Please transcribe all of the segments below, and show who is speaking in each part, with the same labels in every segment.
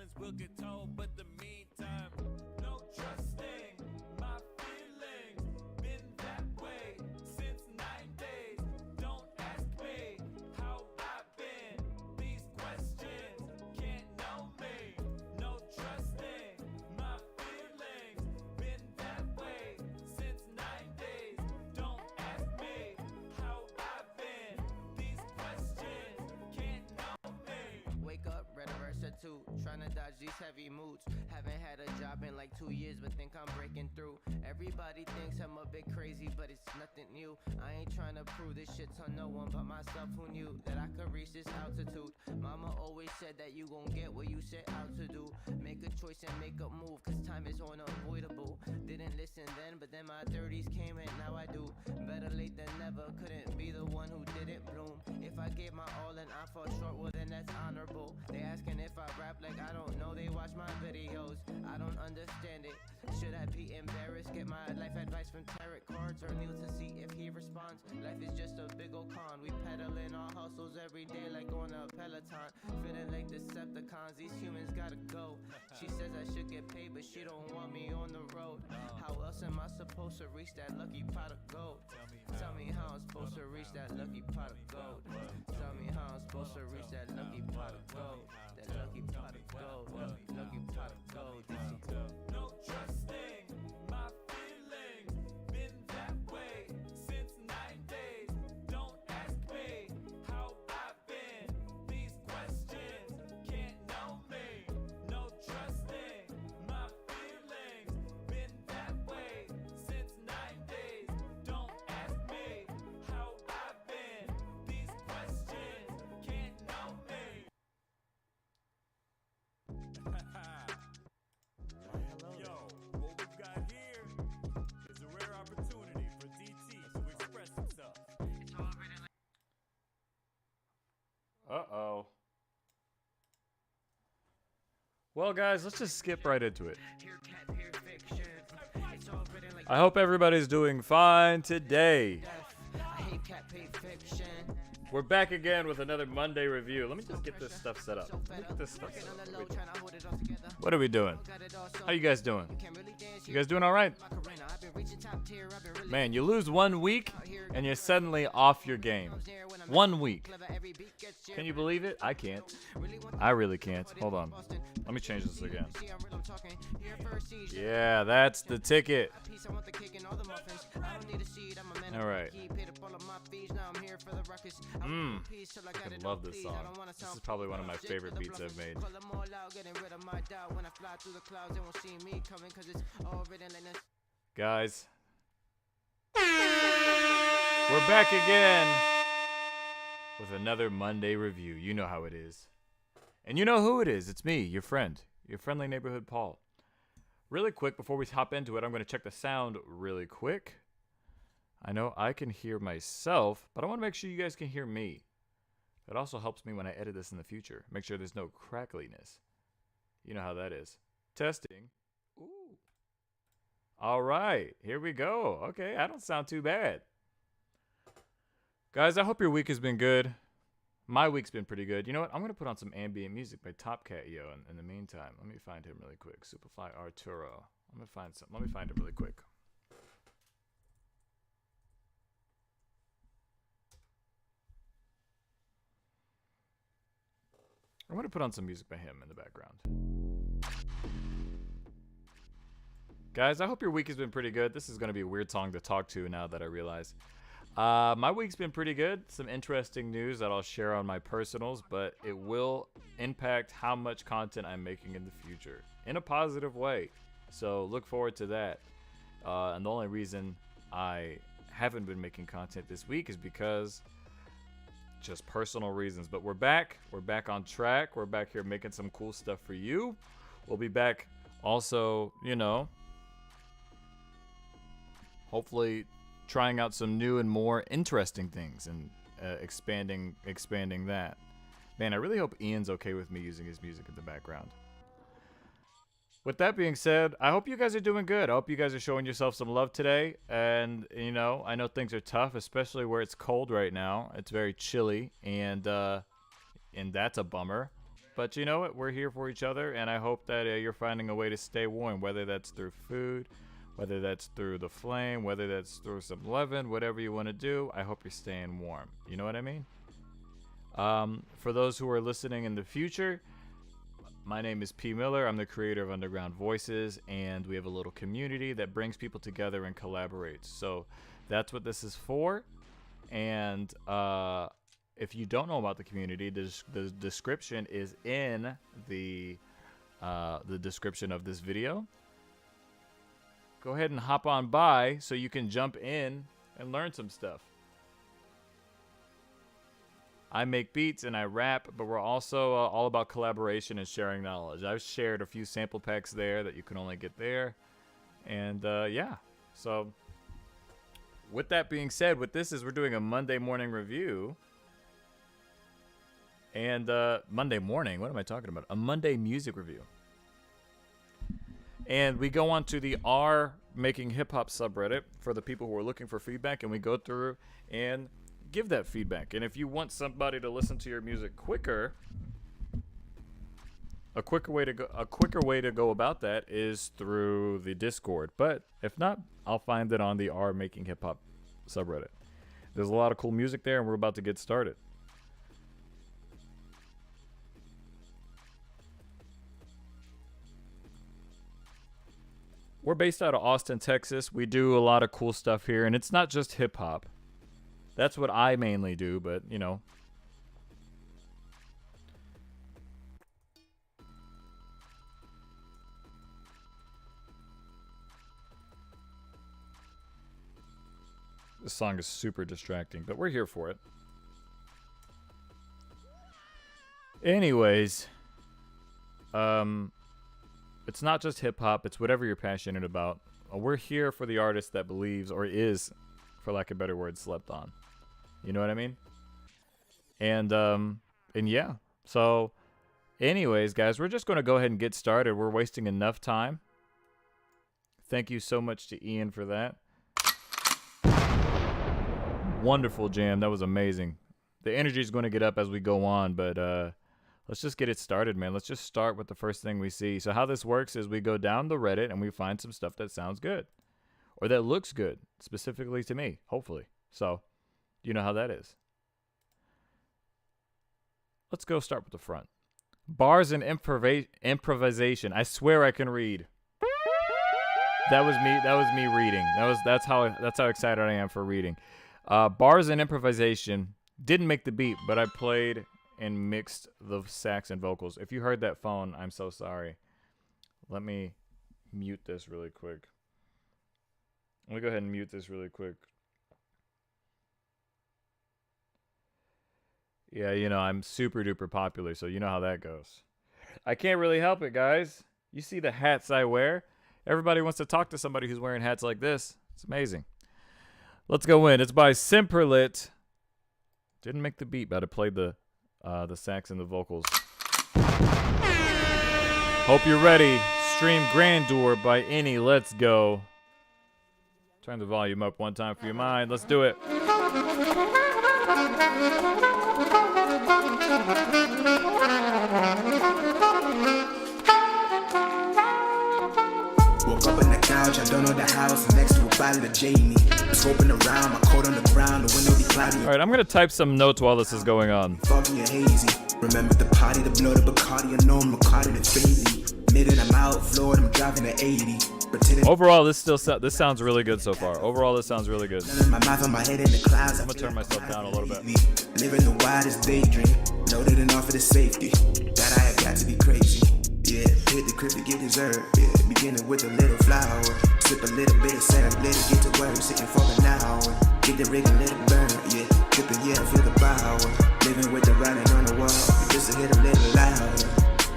Speaker 1: feelings will get told, but the meantime, no trusting my feelings. Been that way since 9 days. Don't ask me how I've been. These questions can't know me. No trusting my feelings. Been that way since 9 days. Don't ask me how I've been. These questions can't know me.
Speaker 2: Wake up, read a verse or two, trying to dodge these heavy moods. Haven't had a job in like 2 years, but think I'm breaking through. Everybody thinks I'm a bit crazy, but it's nothing new. I ain't trying to prove this shit to no one but myself, who knew that I could reach this altitude. Mama always said that you gon' get what you set out to do. Make a choice and make a move, cause time is unavoidable. Didn't listen then, but then my 30s came and now I do. Better late than never, couldn't be the one who didn't bloom. If I gave my all and I fall short, well then that's honorable. They asking if I rap like I don't know, they watch my videos. I don't understand it. Should I be embarrassed? Get my life advice from tarot cards or kneel to see if he responds. Life is just a big old con. We peddling our hustles every day like on a Peloton. Feeling like Decepticons, these humans gotta go. She says I should get paid, but she don't want me on the road. How else am I supposed to reach that lucky pot of gold? Tell me how I'm supposed to reach that lucky pot of gold. Tell me how I'm supposed to reach that lucky pot of gold. That lucky pot of gold. Lucky pot of gold.
Speaker 1: No trusting my feelings. Been that way since 9 days. Don't ask me how I've been. These questions can't know me. No trusting my feelings. Been that way since 9 days. Don't ask me how I've been. These questions can't know me. Yo, what we've got here is a rare opportunity for DT to express himself.
Speaker 3: Uh-oh. Well, guys, let's just skip right into it. I hope everybody's doing fine today. We're back again with another Monday review. Let me just get this stuff set up. Let me get this stuff set up. What are we doing? How you guys doing? You guys doing all right? Man, you lose 1 week and you're suddenly off your game. 1 week. Can you believe it? I can't. I really can't. Hold on. Let me change this again. Yeah, that's the ticket. All right. I love this song. This is probably one of my favorite beats I've made. Guys, we're back again with another Monday review. You know how it is. And you know who it is. It's me, your friend, your friendly neighborhood Paul. Really quick, before we hop into it, I'm going to check the sound really quick. I know I can hear myself, but I want to make sure you guys can hear me. It also helps me when I edit this in the future. Make sure there's no crackliness. You know how that is. Testing. Ooh. All right, here we go. Okay, I don't sound too bad. Guys, I hope your week has been good. My week's been pretty good. You know what? I'm going to put on some ambient music by Top Cat Yo in the meantime. Let me find him really quick. Superfly Arturo. Let me find him really quick. I'm going to put on some music by him in the background. Guys, I hope your week has been pretty good. This is going to be a weird song to talk to now that I realize. My week's been pretty good. Some interesting news that I'll share on my personals, but it will impact how much content I'm making in the future in a positive way. So look forward to that. And the only reason I haven't been making content this week is because just personal reasons. But we're back. We're back on track. We're back here making some cool stuff for you. We'll be back also, you know, hopefully trying out some new and more interesting things and expanding that. Man, I really hope Ian's okay with me using his music in the background. With that being said, I hope you guys are doing good. I hope you guys are showing yourself some love today. And, you know, I know things are tough, especially where it's cold right now. It's very chilly, and that's a bummer. But you know what? We're here for each other, and I hope that you're finding a way to stay warm, whether that's through food, whether that's through the flame, whether that's through some loving, whatever you want to do. I hope you're staying warm. You know what I mean? For those who are listening in the future, my name is P. Miller. I'm the creator of Underground Voices, and we have a little community that brings people together and collaborates. So that's what this is for. And if you don't know about the community, the description is in the description of this video. Go ahead and hop on by so you can jump in and learn some stuff. I make beats and I rap, but we're also all about collaboration and sharing knowledge. I've shared a few sample packs there that you can only get there. And yeah, so with that being said, what this is, we're doing a Monday morning review. And Monday morning, what am I talking about? A Monday music review. And we go on to the R Making Hip Hop subreddit for the people who are looking for feedback, and we go through and give that feedback. And if you want somebody to listen to your music quicker, a quicker way to go about that is through the Discord. But if not, I'll find it on the R Making Hip Hop subreddit. There's a lot of cool music there, and we're about to get started. We're based out of Austin, Texas. We do a lot of cool stuff here, and it's not just hip hop. That's what I mainly do, but you know. This song is super distracting, but we're here for it. Anyways, it's not just hip hop, it's whatever you're passionate about. We're here for the artist that believes, or is, for lack of a better word, slept on. You know what I mean? And yeah. So anyways, guys, we're just going to go ahead and get started. We're wasting enough time. Thank you so much to Ian for that. Wonderful jam. That was amazing. The energy is going to get up as we go on, but let's just get it started, man. Let's just start with the first thing we see. So how this works is we go down the Reddit and we find some stuff that sounds good. Or that looks good, specifically to me, hopefully. So, you know how that is. Let's go start with the front. Bars and improvisation. I swear I can read. That was me reading. That's how excited I am for reading. Bars and improvisation. Didn't make the beat, but I played and mixed the sax and vocals. If you heard that phone, I'm so sorry. Let me mute this really quick. Let me go ahead and mute this really quick. Yeah, you know, I'm super duper popular, so you know how that goes. I can't really help it, guys. You see the hats I wear? Everybody wants to talk to somebody who's wearing hats like this. It's amazing. Let's go in. It's by Simperlit. Didn't make the beat, but I played the sax and the vocals. Hope you're ready. Stream Grandeur by Any. Let's go. Turn the volume up one time for your mind. Let's do it.
Speaker 4: Woke up in the couch, I don't know the house next to a bottle of Jamie. Scoping around, my coat on the ground, the window be cloudy.
Speaker 3: All right, I'm gonna type some notes while this is going on.
Speaker 4: Foggy and hazy. Remember the party, the blow, the Bacardi, I know I'm McCarty, the Bailey. Minute I'm out, Florida, I'm driving at 80.
Speaker 3: Overall, this sounds really good so far. Overall, this sounds really good.
Speaker 4: My mouth on my head in the clouds.
Speaker 3: I'm gonna turn myself down a little bit.
Speaker 4: Living the wildest daydream, loaded and off of the safety. That I have got to be crazy. Yeah, hit the crib to get dessert. Yeah, beginning with a little flour. Sip a little bit of syrup, let it get to work. Sitting for an hour. Get the rig and let it burn. Yeah, dripping, yeah, I feel the power. Living with the writing on the wall. Just to hit a little louder.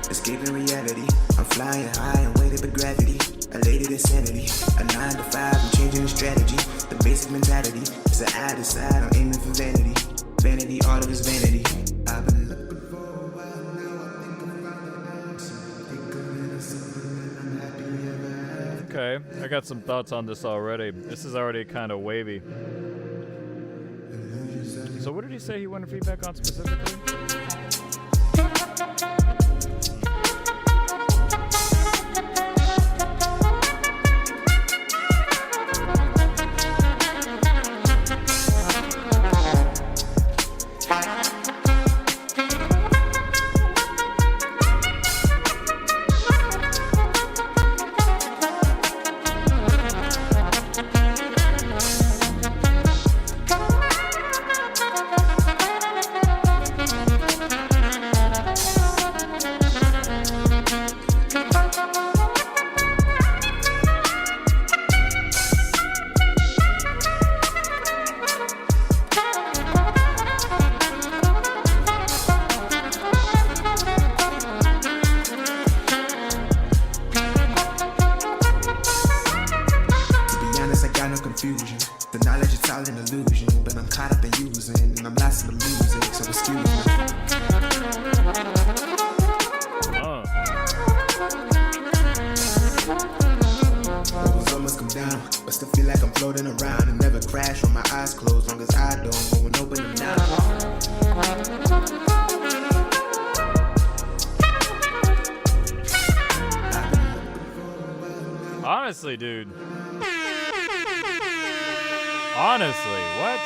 Speaker 4: Escaping reality. I'm flying high and weighted by gravity. A lady insanity. A 9 to 5, I'm changing the strategy. The basic mentality is an eye to side. I'm aiming for vanity. Vanity, all of this vanity. I've been looking for a while now. I think I found an answer. Think a little something and I'm happy ever after.
Speaker 3: Okay, I got some thoughts on this already. This is already kind of wavy. So what did he say he wanted feedback on specifically?
Speaker 4: floating around and never crash on my eyes closed. Long as I don't go and open them now.
Speaker 3: Honestly, dude. Honestly, what?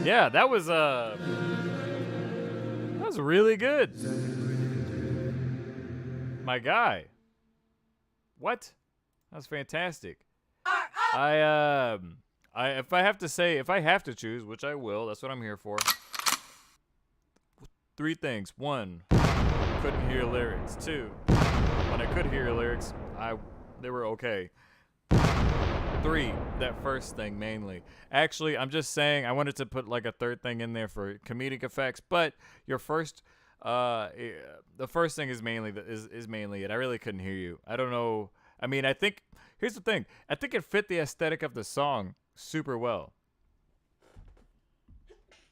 Speaker 3: Yeah, that was really good. My guy. What? That was fantastic. If I have to choose, which I will, that's what I'm here for. 3 things. 1, couldn't hear lyrics. 2, when I could hear lyrics, they were okay. 3, that first thing mainly. Actually, I'm just saying I wanted to put like a third thing in there for comedic effects, but your first, the first thing is mainly it. I really couldn't hear you. I don't know. I mean, I think here's the thing. I think it fit the aesthetic of the song super well.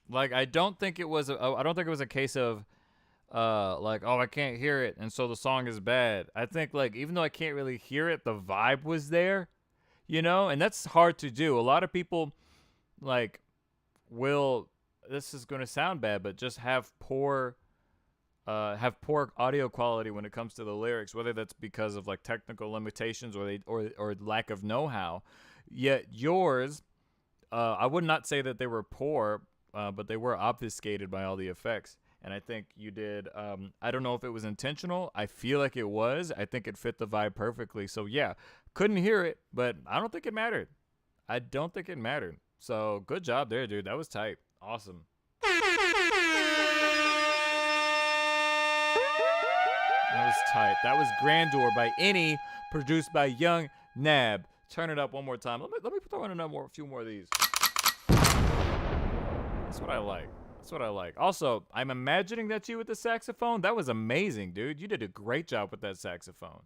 Speaker 3: Like I don't think it was a case of like, oh, I can't hear it and so the song is bad. I think like even though I can't really hear it, the vibe was there. You know, and that's hard to do. A lot of people, like, this is going to sound bad, but just have poor audio quality when it comes to the lyrics, whether that's because of, like, technical limitations or lack of know-how. Yet yours, I would not say that they were poor, but they were obfuscated by all the effects. And I think you did, I don't know if it was intentional. I feel like it was. I think it fit the vibe perfectly. So, yeah, couldn't hear it, but I don't think it mattered. I don't think it mattered. So, good job there, dude. That was tight. Awesome. That was tight. That was Grandeur by Any, produced by Young Nab. Turn it up one more time. Let me throw in a few more of these. That's what I like. That's what I like. Also, I'm imagining that's you with the saxophone. That was amazing, dude. You did a great job with that saxophone.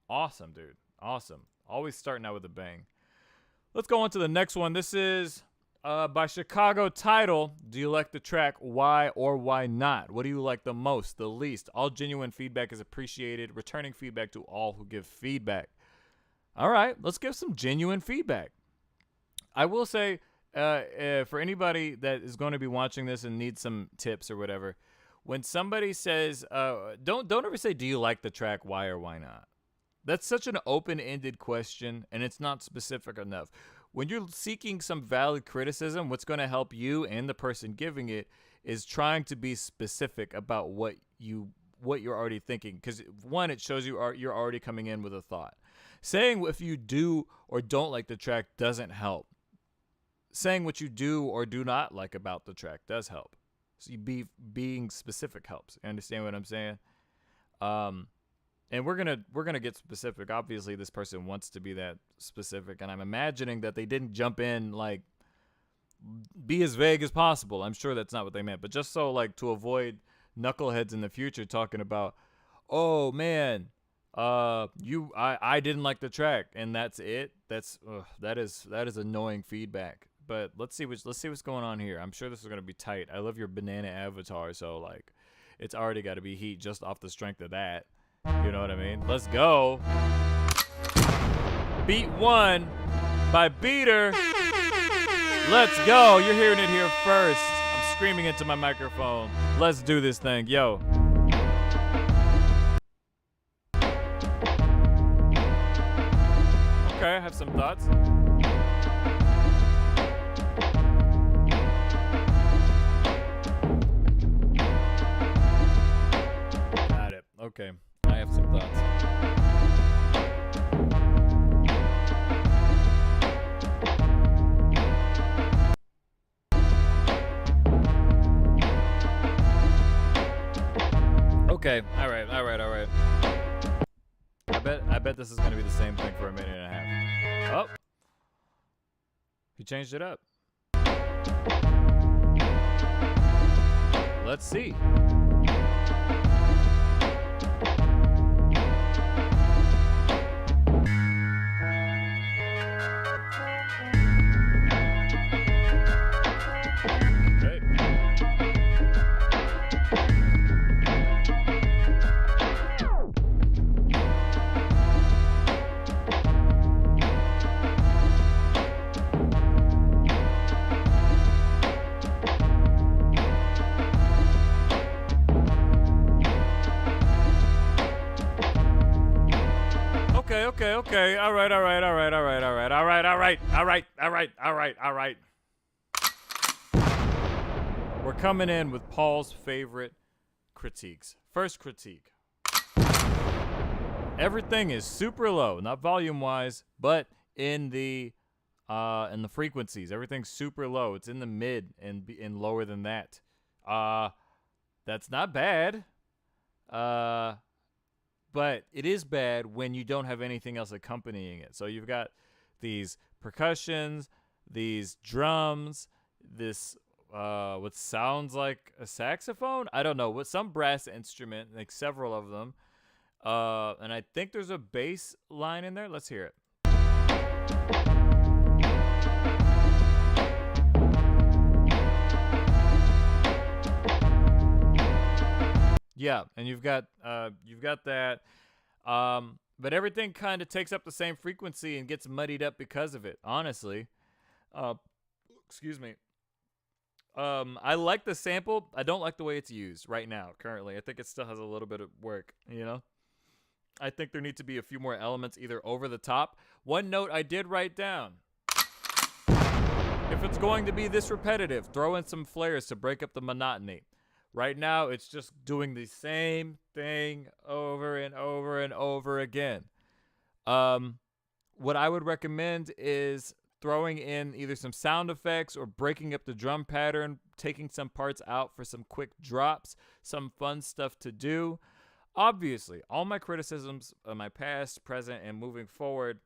Speaker 3: Awesome, dude. Awesome. Always starting out with a bang. Let's go on to the next one. This is by Chicago Title. Do you like the track? Why or why not? What do you like the most, the least? All genuine feedback is appreciated. Returning feedback to all who give feedback. All right, let's give some genuine feedback. I will say, for anybody that is going to be watching this and needs some tips or whatever, when somebody says, don't ever say, do you like the track? Why or why not? That's such an open-ended question, and it's not specific enough. When you're seeking some valid criticism, what's going to help you and the person giving it is trying to be specific about what you're already thinking. Because, one, it shows you're already coming in with a thought. Saying if you do or don't like the track doesn't help. Saying what you do or do not like about the track does help. So being specific helps. You understand what I'm saying? And we're gonna get specific. Obviously, this person wants to be that specific, and I'm imagining that they didn't jump in like be as vague as possible. I'm sure that's not what they meant, but just so like to avoid knuckleheads in the future talking about, oh man, I didn't like the track, and that's it. That is annoying feedback. But let's see what's going on here. I'm sure this is gonna be tight. I love your banana avatar, so like it's already got to be heat just off the strength of that. You know what I mean? Let's go. Beat 1 by Beater. Let's go. You're hearing it here first. I'm screaming into my microphone. Let's do this thing. Yo. Okay, I have some thoughts. Got it. Okay. I have some thoughts. Okay, all right. I bet this is gonna be the same thing for a minute and a half. Oh, he changed it up. Let's see. okay. All right. We're coming in with Paul's favorite critiques. First critique. Everything is super low, not volume-wise, but in the frequencies. Everything's super low. It's in the mid and lower than that. That's not bad. But it is bad when you don't have anything else accompanying it. So you've got these percussions, these drums, this what sounds like a saxophone. I don't know, with some brass instrument, like several of them. And I think there's a bass line in there. Let's hear it. Yeah, and you've got that, but everything kind of takes up the same frequency and gets muddied up because of it. Honestly, excuse me. I like the sample. I don't like the way it's used right now. Currently, I think it still has a little bit of work. I think there need to be a few more elements either over the top. One note I did write down. If it's going to be this repetitive, throw in some flares to break up the monotony. Right now, it's just doing the same thing over and over and over again. What I would recommend is throwing in either some sound effects or breaking up the drum pattern, taking some parts out for some quick drops, some fun stuff to do. Obviously, all my criticisms of my past, present, and moving forward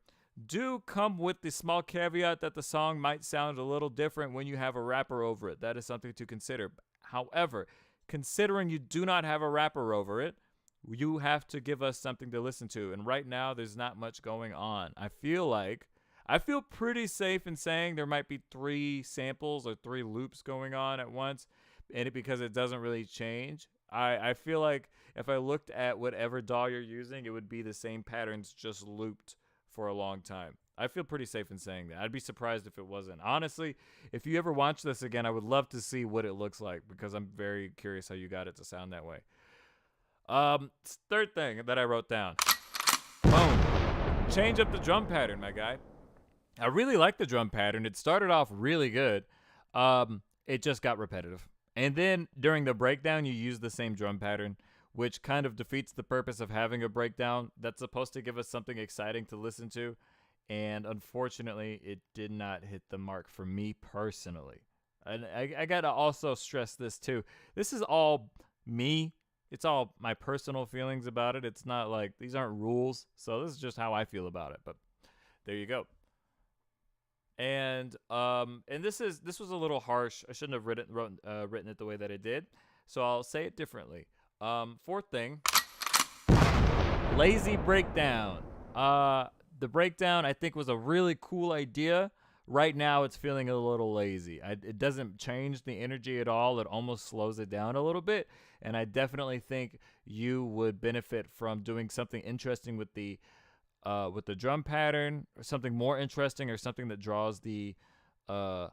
Speaker 3: do come with the small caveat that the song might sound a little different when you have a rapper over it. That is something to consider. However, considering you do not have a rapper over it, you have to give us something to listen to. And right now, there's not much going on. I feel pretty safe in saying there might be 3 samples or 3 loops going on at once, and because it doesn't really change. I feel like if I looked at whatever DAW you're using, it would be the same patterns just looped for a long time. I feel pretty safe in saying that. I'd be surprised if it wasn't. Honestly, if you ever watch this again, I would love to see what it looks like because I'm very curious how you got it to sound that way. Third thing that I wrote down. Boom. Change up the drum pattern, my guy. I really like the drum pattern. It started off really good. It just got repetitive. And then during the breakdown, you use the same drum pattern, which kind of defeats the purpose of having a breakdown that's supposed to give us something exciting to listen to. And unfortunately, it did not hit the mark for me personally. And I got to also stress this too. This is all me. It's all my personal feelings about it. It's not like these aren't rules. So this is just how I feel about it. But there you go. And this was a little harsh. I shouldn't have written it the way that it did. So I'll say it differently. Fourth thing, lazy breakdown. The breakdown, I think, was a really cool idea. Right now, it's feeling a little lazy. It doesn't change the energy at all. It almost slows it down a little bit. And I definitely think you would benefit from doing something interesting with the drum pattern, or something more interesting, or something that draws the eye.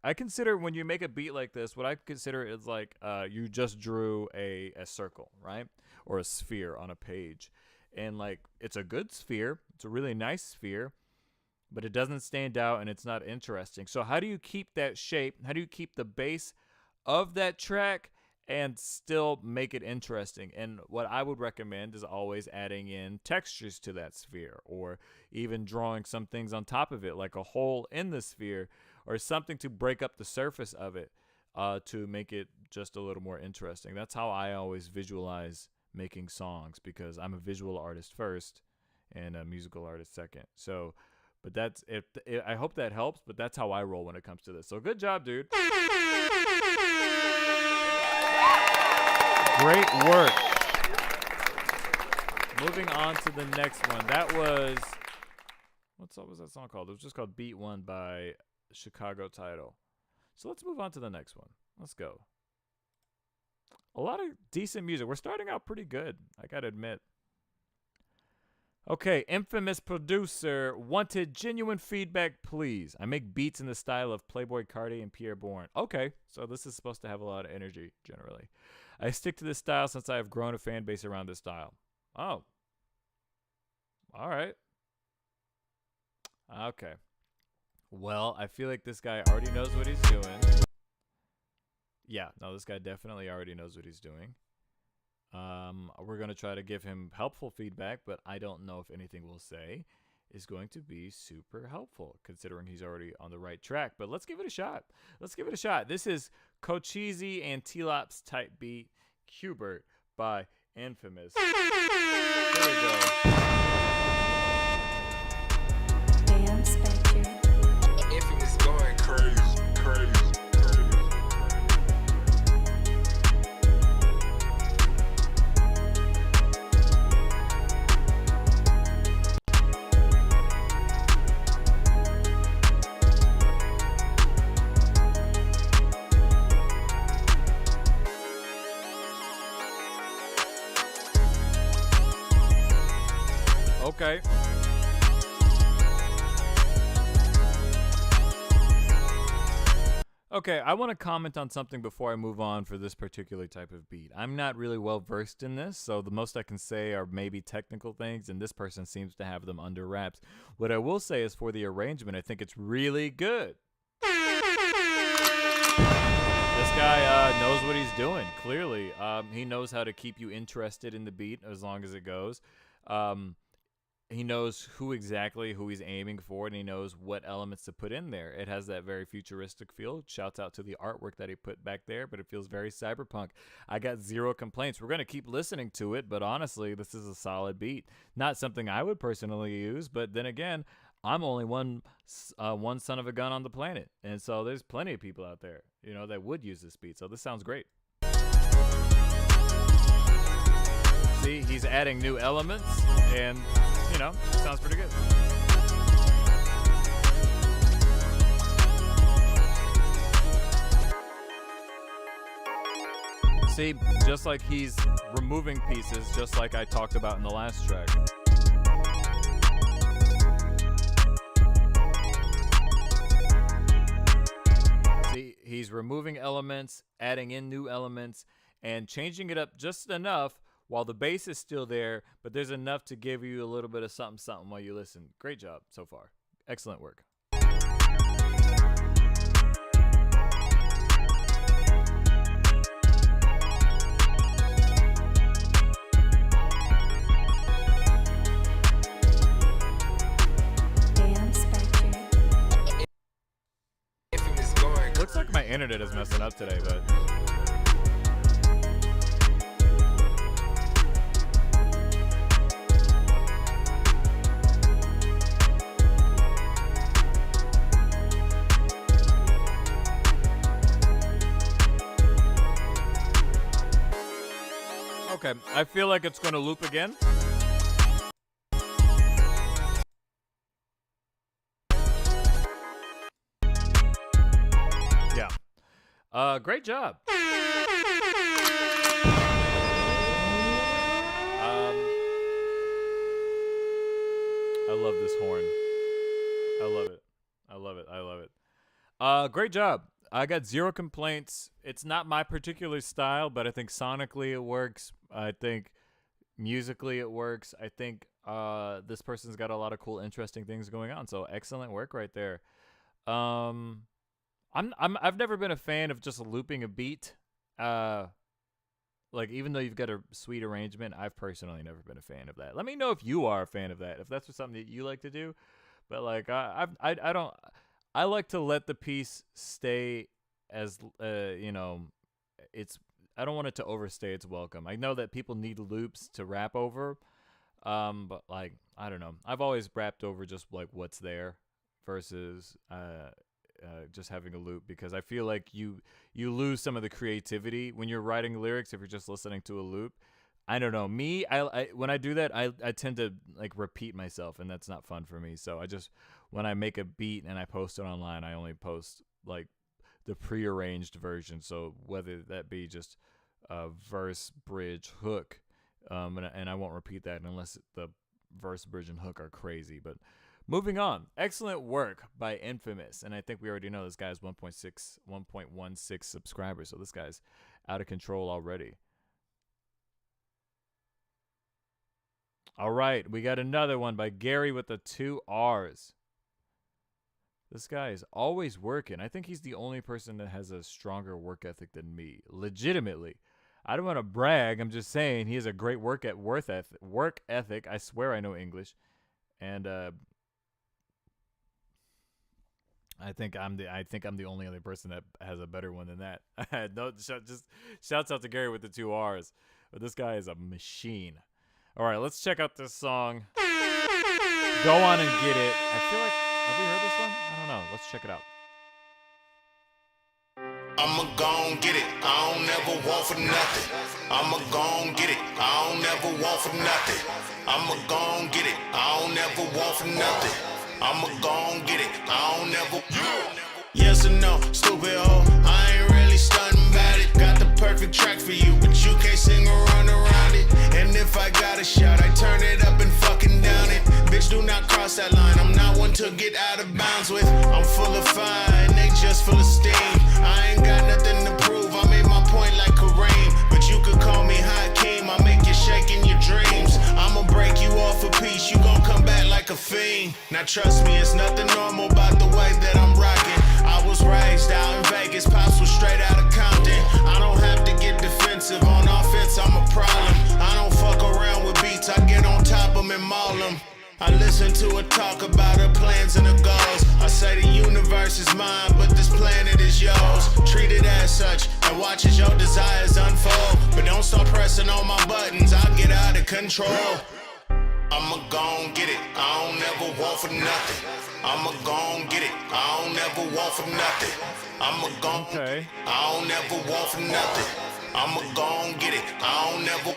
Speaker 3: I consider when you make a beat like this, what I consider is like you just drew a circle, right? Or a sphere on a page. And like, it's a good sphere. It's a really nice sphere, but it doesn't stand out and it's not interesting. So how do you keep that shape? How do you keep the base of that track and still make it interesting? And what I would recommend is always adding in textures to that sphere, or even drawing some things on top of it, like a hole in the sphere or something to break up the surface of it, to make it just a little more interesting. That's how I always visualize making songs, because I'm a visual artist first and a musical artist second. So, but that's it. I hope that helps, but that's how I roll when it comes to this. So good job, dude. Great work. Moving on to the next one. That was, what was that song called? It was just called Beat One by Chicago Title. So let's move on to the next one. Let's go. A lot of decent music. We're starting out pretty good, I gotta admit. Okay, infamous producer wanted genuine feedback, please. I make beats in the style of Playboi Carti and Pierre Bourne. Okay, so this is supposed to have a lot of energy, generally. I stick to this style since I have grown a fan base around this style. Oh. All right. Okay. Well, I feel like this guy already knows what he's doing. Yeah, no, this guy definitely already knows what he's doing. We're going to try to give him helpful feedback, but I don't know if anything we'll say is going to be super helpful, considering he's already on the right track. But let's give it a shot. Let's give it a shot. This is Cochise and T-Lops type beat, Qbert by Infamous. Here we go.
Speaker 5: Damn Spectre.
Speaker 4: Infamous going crazy, crazy.
Speaker 3: Okay. Okay, I want to comment on something before I move on for this particular type of beat. I'm not really well versed in this, so the most I can say are maybe technical things, and this person seems to have them under wraps. What I will say is for the arrangement, I think it's really good. This guy knows what he's doing, clearly. He knows how to keep you interested in the beat as long as it goes. He knows who he's aiming for, and he knows what elements to put in there. It has that very futuristic feel. Shouts out to the artwork that he put back there, but it feels very cyberpunk. I got zero complaints. We're going to keep listening to it, but honestly, this is a solid beat. Not something I would personally use, but then again, I'm only one son of a gun on the planet, and so there's plenty of people out there, that would use this beat, so this sounds great. See, he's adding new elements, and sounds pretty good. See, just like he's removing pieces, just like I talked about in the last track. See, he's removing elements, adding in new elements, and changing it up just enough while the bass is still there, but there's enough to give you a little bit of something while you listen. Great job so far. Excellent work.
Speaker 5: Damn Spectre.
Speaker 3: Looks like my internet is messing up today, but... Okay, I feel like it's going to loop again. Yeah. Great job. I love this horn. I love it. I love it. I love it. Great job. I got zero complaints. It's not my particular style, but I think sonically it works. I think musically it works. I think this person's got a lot of cool, interesting things going on. So excellent work right there. I've never been a fan of just looping a beat. Like, even though you've got a sweet arrangement, I've personally never been a fan of that. Let me know if you are a fan of that, if that's something that you like to do. But like, I don't. I like to let the piece stay as, it's, I don't want it to overstay its welcome. I know that people need loops to rap over, but like, I don't know. I've always rapped over just like what's there versus just having a loop, because I feel like you lose some of the creativity when you're writing lyrics if you're just listening to a loop. I don't know. Me, I when I do that, I tend to like repeat myself, and that's not fun for me. So when I make a beat and I post it online, I only post like the prearranged version. So whether that be just a verse, bridge, hook, and I won't repeat that unless the verse, bridge, and hook are crazy. But moving on, excellent work by Infamous, and I think we already know this guy has 1.16 subscribers. So this guy's out of control already. All right, we got another one by Gary with the 2 R's. This guy is always working. I think he's the only person that has a stronger work ethic than me. Legitimately. I don't want to brag. I'm just saying he has a great work ethic. I swear I know English. And I think I'm the only other person that has a better one than that. No, just shouts out to Gary with the 2 R's. But this guy is a machine. All right, let's check out this song. Go on and get it. I feel like, have we heard this one? I don't know. Let's check it out.
Speaker 4: I'ma gon' get it, I don't never want for nothing. I'ma gon' get it, I don't never want for nothing. I'ma gon' get it, I don't never want for nothing. I'ma gon' get it, I don't never. Yes or no, stupid hoe, I ain't really stuntin' about it. Got the perfect track for you, but you can't sing or run around it. And if I got a shot, I turn it up and fucking down it. Bitch, do not cross that line, I'm not one to get out of bounds with. I'm full of fire, and they just full of steam. I ain't got nothing to prove, I made my point like Kareem. But you could call me Hakeem, I make you shake in your dreams. I'ma break you off a piece, you gon' come back like a fiend. Now trust me, it's nothing normal about the way that I'm rocking. I was raised out in Vegas, pops was straight out of Compton. I don't have to get defensive, on offense I'm a problem. I don't fuck around with beats, I get on top of them and maul them. I listen to her talk about her plans and her goals. I say the universe is mine, but this planet is yours. Treat it as such, and watch as your desires unfold. But don't start pressing on my buttons, I'll get out of control. I'ma gon' get it, I don't never want for nothing. I'ma gon' get it, I don't never want for nothing. I'ma gon'
Speaker 3: Okay.
Speaker 4: I don't never want for nothing. I'ma gon' get it, I don't never.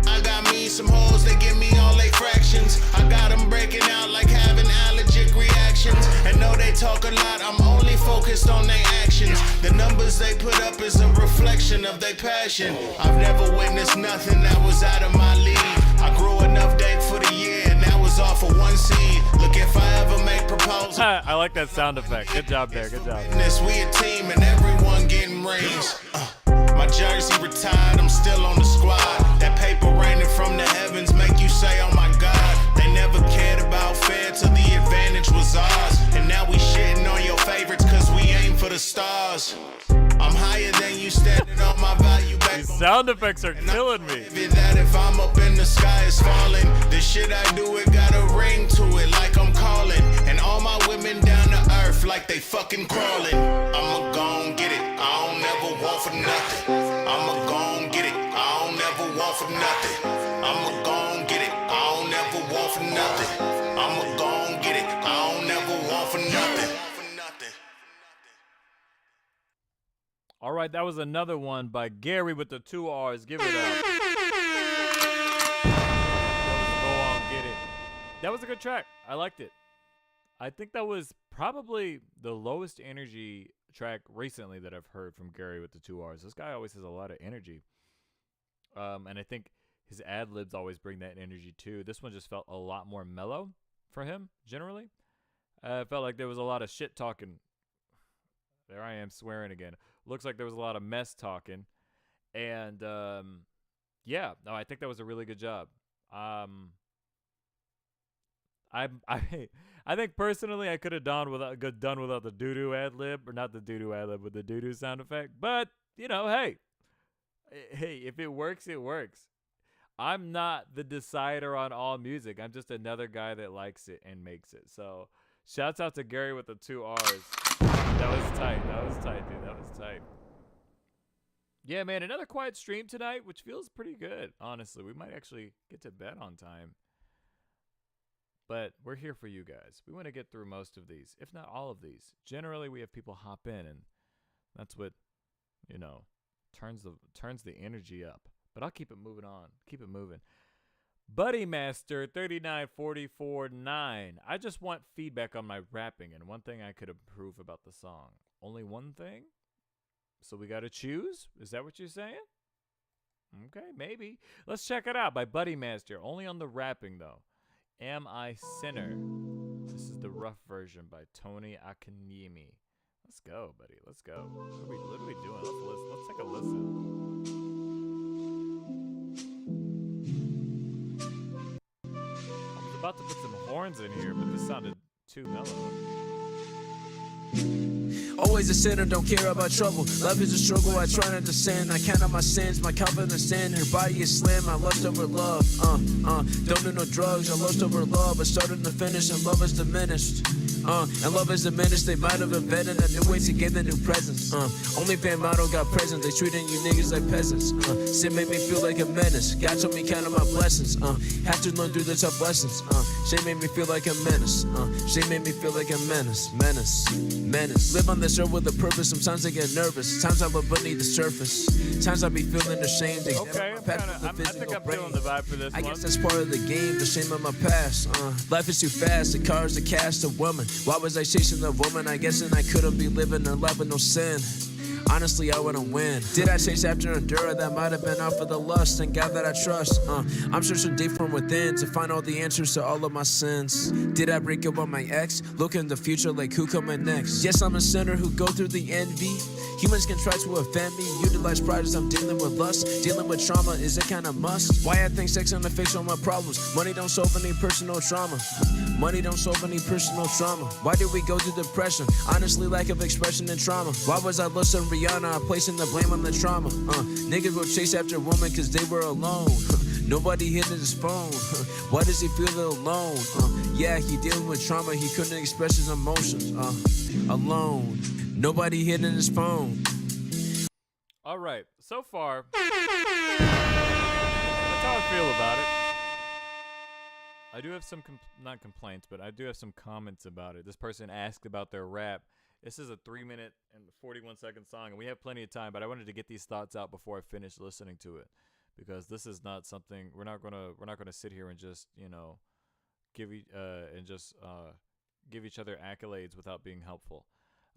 Speaker 4: I got me some hoes, they give me all they fractions. I got them breaking out like having allergic reactions. And though they talk a lot, I'm only focused on their actions. The numbers they put up is a reflection of their passion. I've never witnessed nothing that was out of my league. I grew enough dank for the year, and that was all for one seed. Look, if I ever make proposals,
Speaker 3: I like that sound effect. Good job there. Good job.
Speaker 4: we a team and everyone getting rings. My jersey retired, I'm still on the squad. That paper raining from the heavens make you say, oh my God. They never cared about fair till the advantage was ours. And now we shitting on your favorites cause we aim for the stars. I'm higher than you standing on my value, baby.
Speaker 3: These sound effects are killing me.
Speaker 4: That if I'm up in the sky is falling. The shit I do, it got a ring to it like I'm calling. And all my women down to earth like they fucking crawling. I'ma gon' get it, I don't never want for nothing. I'ma gon' get it, I don't never want for nothing. I'ma gon' get it, I don't never want for nothing. I'ma gon' get it, I don't never want for nothing.
Speaker 3: All right, that was another one by Gary with the 2 R's. Give it up. Go on, get it. That was a good track. I liked it. I think that was probably the lowest energy track recently that I've heard from Gary with the 2 R's. This guy always has a lot of energy. And I think his ad-libs always bring that energy too. This one just felt a lot more mellow for him, generally. I felt like there was a lot of shit talking. There I am swearing again. Looks like there was a lot of mess talking. And, yeah. No, I think that was a really good job. I think personally I could have done without the doo-doo ad-lib. Or not the doo-doo ad-lib, with the doo-doo sound effect. But, you know, hey, if it works, it works. I'm not the decider on all music. I'm just another guy that likes it and makes it. So, shouts out to Gary with the 2 R's. That was tight, dude. That was tight. Yeah, man, another quiet stream tonight, which feels pretty good, honestly. We might actually get to bed on time. But we're here for you guys. We want to get through most of these, if not all of these. Generally, we have people hop in, and that's what, you know, turns the energy up. But I'll keep it moving on. Keep it moving. Buddy Master 39449. I just want feedback on my rapping and one thing I could improve about the song. Only one thing? So we got to choose? Is that what you're saying? Okay, maybe. Let's check it out by Buddy Master. Only on the rapping though. Am I Sinner? This is the rough version by Tony Akanyemi. Let's go, buddy. Let's go. What are we doing? Let's listen. Let's take a listen. about to put some horns in here, but this sounded too mellow.
Speaker 6: Always a sinner, don't care about trouble. Love is a struggle, I try not to sin. I count on my sins, my confidence in. Her body is slim, I lust over love. Don't do no drugs, I lust over love. I started to finish and love is diminished. And love is diminished, they might have invented a new way to give the new presents. Only fan model got present, they treating you niggas like peasants. Sin made me feel like a menace. God told me count on my blessings. Have to learn through the tough lessons. Shame made me feel like a menace. Shame made me feel like a menace. Menace. Live on this earth with a purpose. Sometimes I get nervous. Times I live beneath the surface. Times I be feeling ashamed.
Speaker 3: Okay, I think I'm feeling the vibe for this
Speaker 6: I
Speaker 3: one.
Speaker 6: guess that's part of the game, the shame of my past. Life is too fast, the cars, the cash, the woman. Why was I chasing the woman? I guess and I couldn't be living her life with no sin. Honestly, I wouldn't win. Did I chase after Endura? That might have been off of the lust and God that I trust. I'm searching deep from within to find all the answers to all of my sins. Did I break up with my ex? Look in the future like who coming next? Yes, I'm a sinner who go through the envy. Humans can try to offend me. Utilize pride as I'm dealing with lust. Dealing with trauma is a kind of must. Why I think sex and fix all my problems. Money don't solve any personal trauma. Money don't solve any personal trauma. Why did we go through depression? Honestly, lack of expression and trauma. Why was I listening to Rihanna? I'm placing the blame on the trauma. Niggas will chase after women cause they were alone. Nobody hitting his phone. Why does he feel alone? Yeah, he dealing with trauma. He couldn't express his emotions. Alone. Nobody hitting his phone.
Speaker 3: All right, so far, that's how I feel about it. I do have some, not complaints, but I do have some comments about it. This person asked about their rap. This is a 3-minute and 41-second song, and we have plenty of time, but I wanted to get these thoughts out before I finish listening to it, because this is not something we're not gonna sit here and just give each other accolades without being helpful.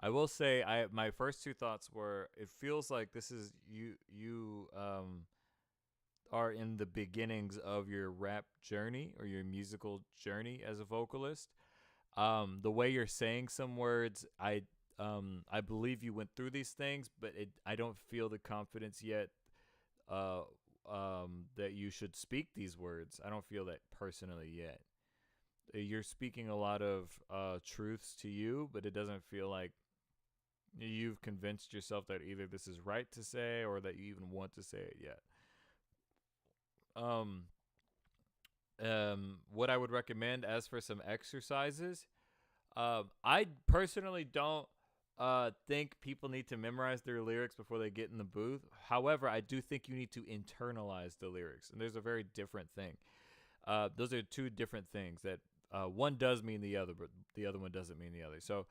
Speaker 3: I will say my first two thoughts were, it feels like this is you are in the beginnings of your rap journey or your musical journey as a vocalist. The way you're saying some words, I believe you went through these things, but I don't feel the confidence yet that you should speak these words. I don't feel that personally yet. You're speaking a lot of truths to you, but it doesn't feel like you've convinced yourself that either this is right to say or that you even want to say it yet. What I would recommend as for some exercises, I personally don't think people need to memorize their lyrics before they get in the booth. However, I do think you need to internalize the lyrics, and there's a very different thing. Those are two different things that one does mean the other, but the other one doesn't mean the other. So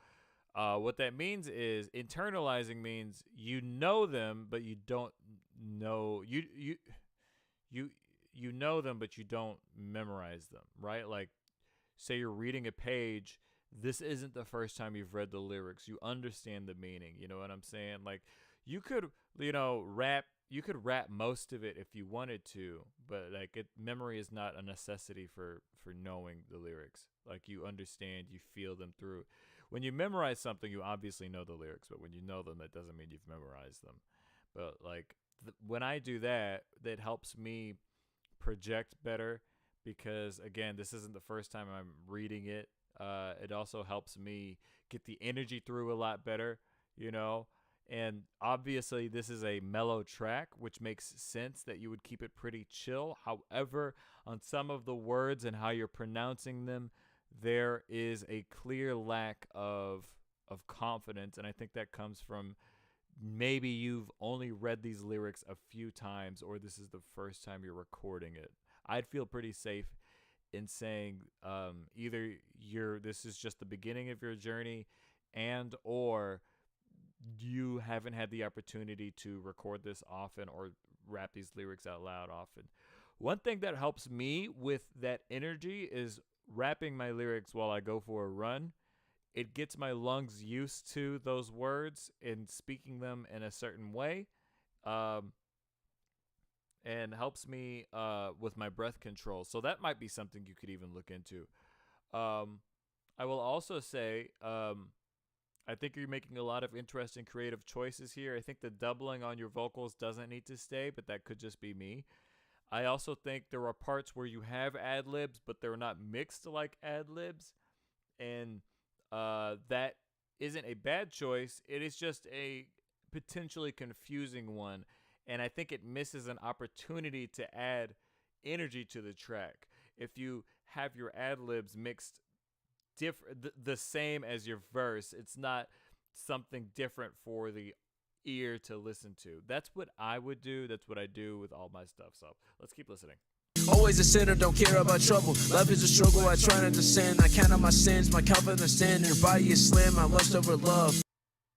Speaker 3: what that means is internalizing means you know them, but you don't know you know them, but you don't memorize them, right? Like, say you're reading a page. This isn't the first time you've read the lyrics. You understand the meaning. You know what I'm saying? Like, you could, rap. You could rap most of it if you wanted to, but memory is not a necessity for knowing the lyrics. Like, you understand, you feel them through. When you memorize something, you obviously know the lyrics, but when you know them, that doesn't mean you've memorized them. But when I do that, that helps me project better, because again, this isn't the first time I'm reading it. It also helps me get the energy through a lot better, and obviously this is a mellow track, which makes sense that you would keep it pretty chill. However, on some of the words and how you're pronouncing them, there is a clear lack of confidence, and I think that comes from maybe you've only read these lyrics a few times, or this is the first time you're recording it. I'd feel pretty safe in saying either this is just the beginning of your journey, and or you haven't had the opportunity to record this often or rap these lyrics out loud often. One thing that helps me with that energy is rapping my lyrics while I go for a run. It gets my lungs used to those words and speaking them in a certain way, and helps me with my breath control. So that might be something you could even look into. I will also say, I think you're making a lot of interesting creative choices here. I think the doubling on your vocals doesn't need to stay, but that could just be me. I also think there are parts where you have ad libs, but they're not mixed like ad libs, and that isn't a bad choice. It is just a potentially confusing one, and I think it misses an opportunity to add energy to the track if you have your ad libs mixed the same as your verse. It's not something different for the ear to listen to. That's what I would do. That's what I do with all my stuff. So let's keep listening.
Speaker 6: Always a sinner, don't care about trouble. Love is a struggle, I try not to sin. I count on my sins, my confidence in. Your body is slim, I lust over love.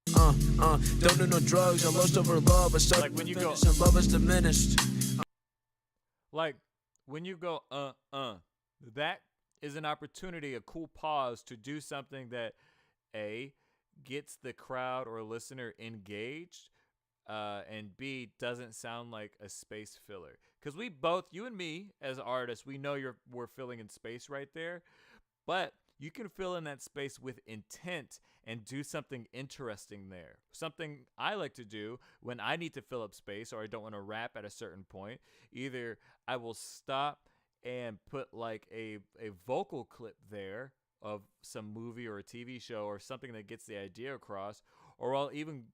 Speaker 6: Don't do no drugs, I lust over love. I start
Speaker 3: like when you go,
Speaker 6: and love is diminished.
Speaker 3: Like when you go, that is an opportunity, a cool pause to do something that A, gets the crowd or listener engaged, and B, doesn't sound like a space filler. Because we both, you and me as artists, we know we're filling in space right there, but you can fill in that space with intent and do something interesting there. Something I like to do when I need to fill up space or I don't want to rap at a certain point. Either I will stop and put like a vocal clip there of some movie or a TV show or something that gets the idea across, or I'll even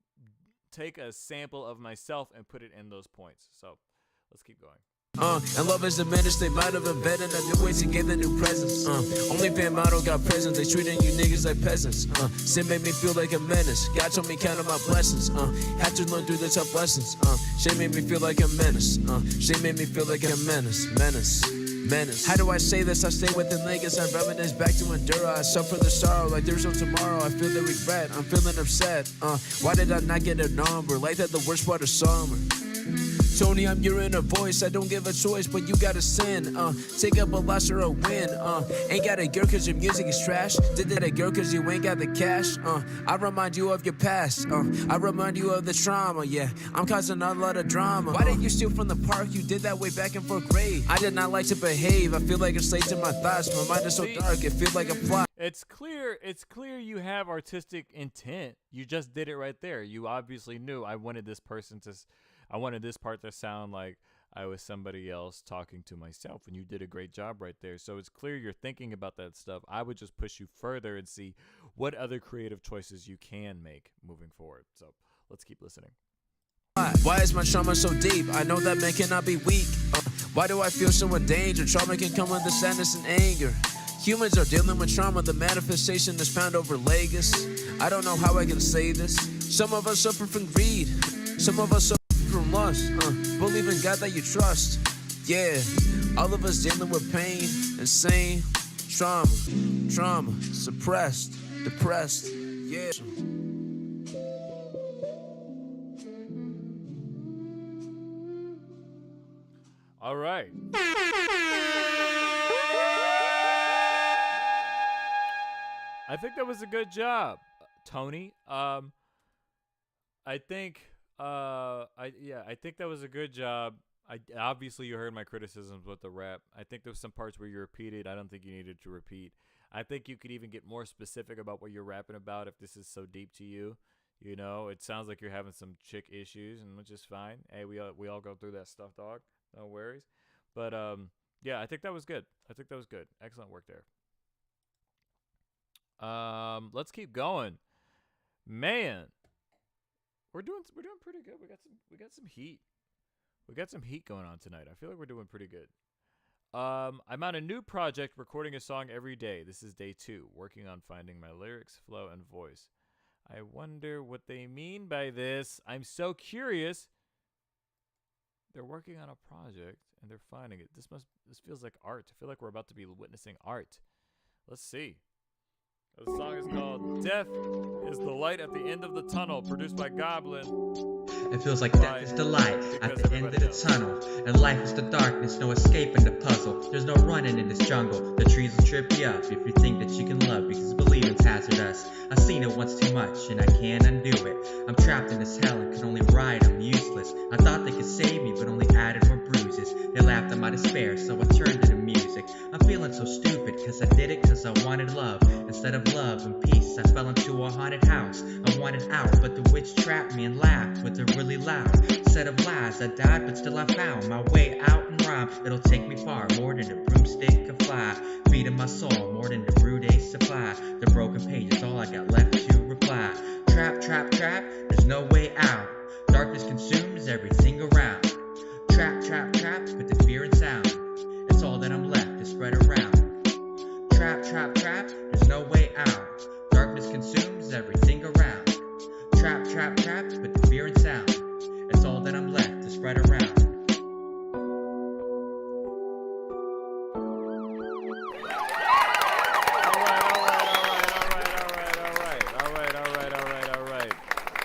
Speaker 3: take a sample of myself and put it in those points. So let's keep going.
Speaker 6: And love is diminished, they might have invented a new way to give the new presents. Only fan model got presents, they treating you niggas like peasants. Sin made me feel like a menace, God told me count on my blessings. Had to learn through the tough lessons. Shame made me feel like a menace. Shame made me feel like a menace. How do I say this? I stay within Lagos. I reminisce back to Endura. I suffer the sorrow like there's no tomorrow. I feel the regret. I'm feeling upset. Why did I not get a number? Like that the worst part of summer. Tony, I'm your inner voice. I don't give a choice, but you gotta sin. Take up a loss or a win. Ain't got a girl cause your music is trash. Did that a girl cause you ain't got the cash. I remind you of your past. I remind you of the trauma. Yeah, I'm causing a lot of drama. Why did you steal from the park? You did that way back in 4th grade. I did not like to behave. I feel like a slave to my thoughts. My mind is so dark, it feels like a plot.
Speaker 3: It's clear you have artistic intent. You just did it right there. You obviously knew I wanted this part to sound like I was somebody else talking to myself, and you did a great job right there. So it's clear you're thinking about that stuff. I would just push you further and see what other creative choices you can make moving forward. So let's keep listening.
Speaker 6: Why is my trauma so deep? I know that man cannot be weak. Why do I feel so in danger? Trauma can come with the sadness and anger. Humans are dealing with trauma. The manifestation is found over Lagos. I don't know how I can say this. Some of us suffer from greed. Some of us suffer from lust. Believe in God that you trust. Yeah, all of us dealing with pain, insane, trauma, suppressed, depressed. Yeah.
Speaker 3: All right. I think that was a good job, Tony. I think that was a good job. Obviously you heard my criticisms with the rap. I think there's some parts where you repeated. I don't think you needed to repeat. I think you could even get more specific about what you're rapping about if this is so deep to you. You know, it sounds like you're having some chick issues, and which is fine. Hey, we all go through that stuff, dog. No worries. But yeah, I think that was good. Excellent work there. Let's keep going. Man, we're doing pretty good. We got some heat. We got some heat going on tonight. I feel like we're doing pretty good. I'm on a new project, recording a song every day. This is day 2, working on finding my lyrics, flow, and voice. I wonder what they mean by this. I'm so curious. They're working on a project and they're finding it. This feels like art. I feel like we're about to be witnessing art. Let's see. The song is called Death is the Light at the End of the Tunnel, produced by Goblin.
Speaker 7: It feels like death is the light at the end of the tunnel, and life is the darkness, no escaping the puzzle. There's no running in this jungle, the trees will trip you up if you think that you can love, because believing's hazardous. I've seen it once too much, and I can't undo it. I'm trapped in this hell and can only ride, I'm useless. I thought they could save me, but only added more bruises. They laughed at my despair, so I turned to the music. I'm feeling so stupid, cause Guess I did it cause I wanted love. Instead of love and peace, I fell into a haunted house. I wanted out, but the witch trapped me and laughed with a really loud set of lies. I died, but still I found my way out in rhyme. It'll take me far, more than a broomstick can fly. Feeding my soul, more than the brewed ace supply. The broken page is all I got left to reply. Trap, trap, trap, there's no way out. Darkness consumes everything around. Trap, trap, trap, with the fear and sound. It's all that I'm left to spread around. Trap, trap, trap, there's no way out. Darkness consumes everything around. Trap, trap, trap, with the fear and sound. It's all that I'm left to spread around.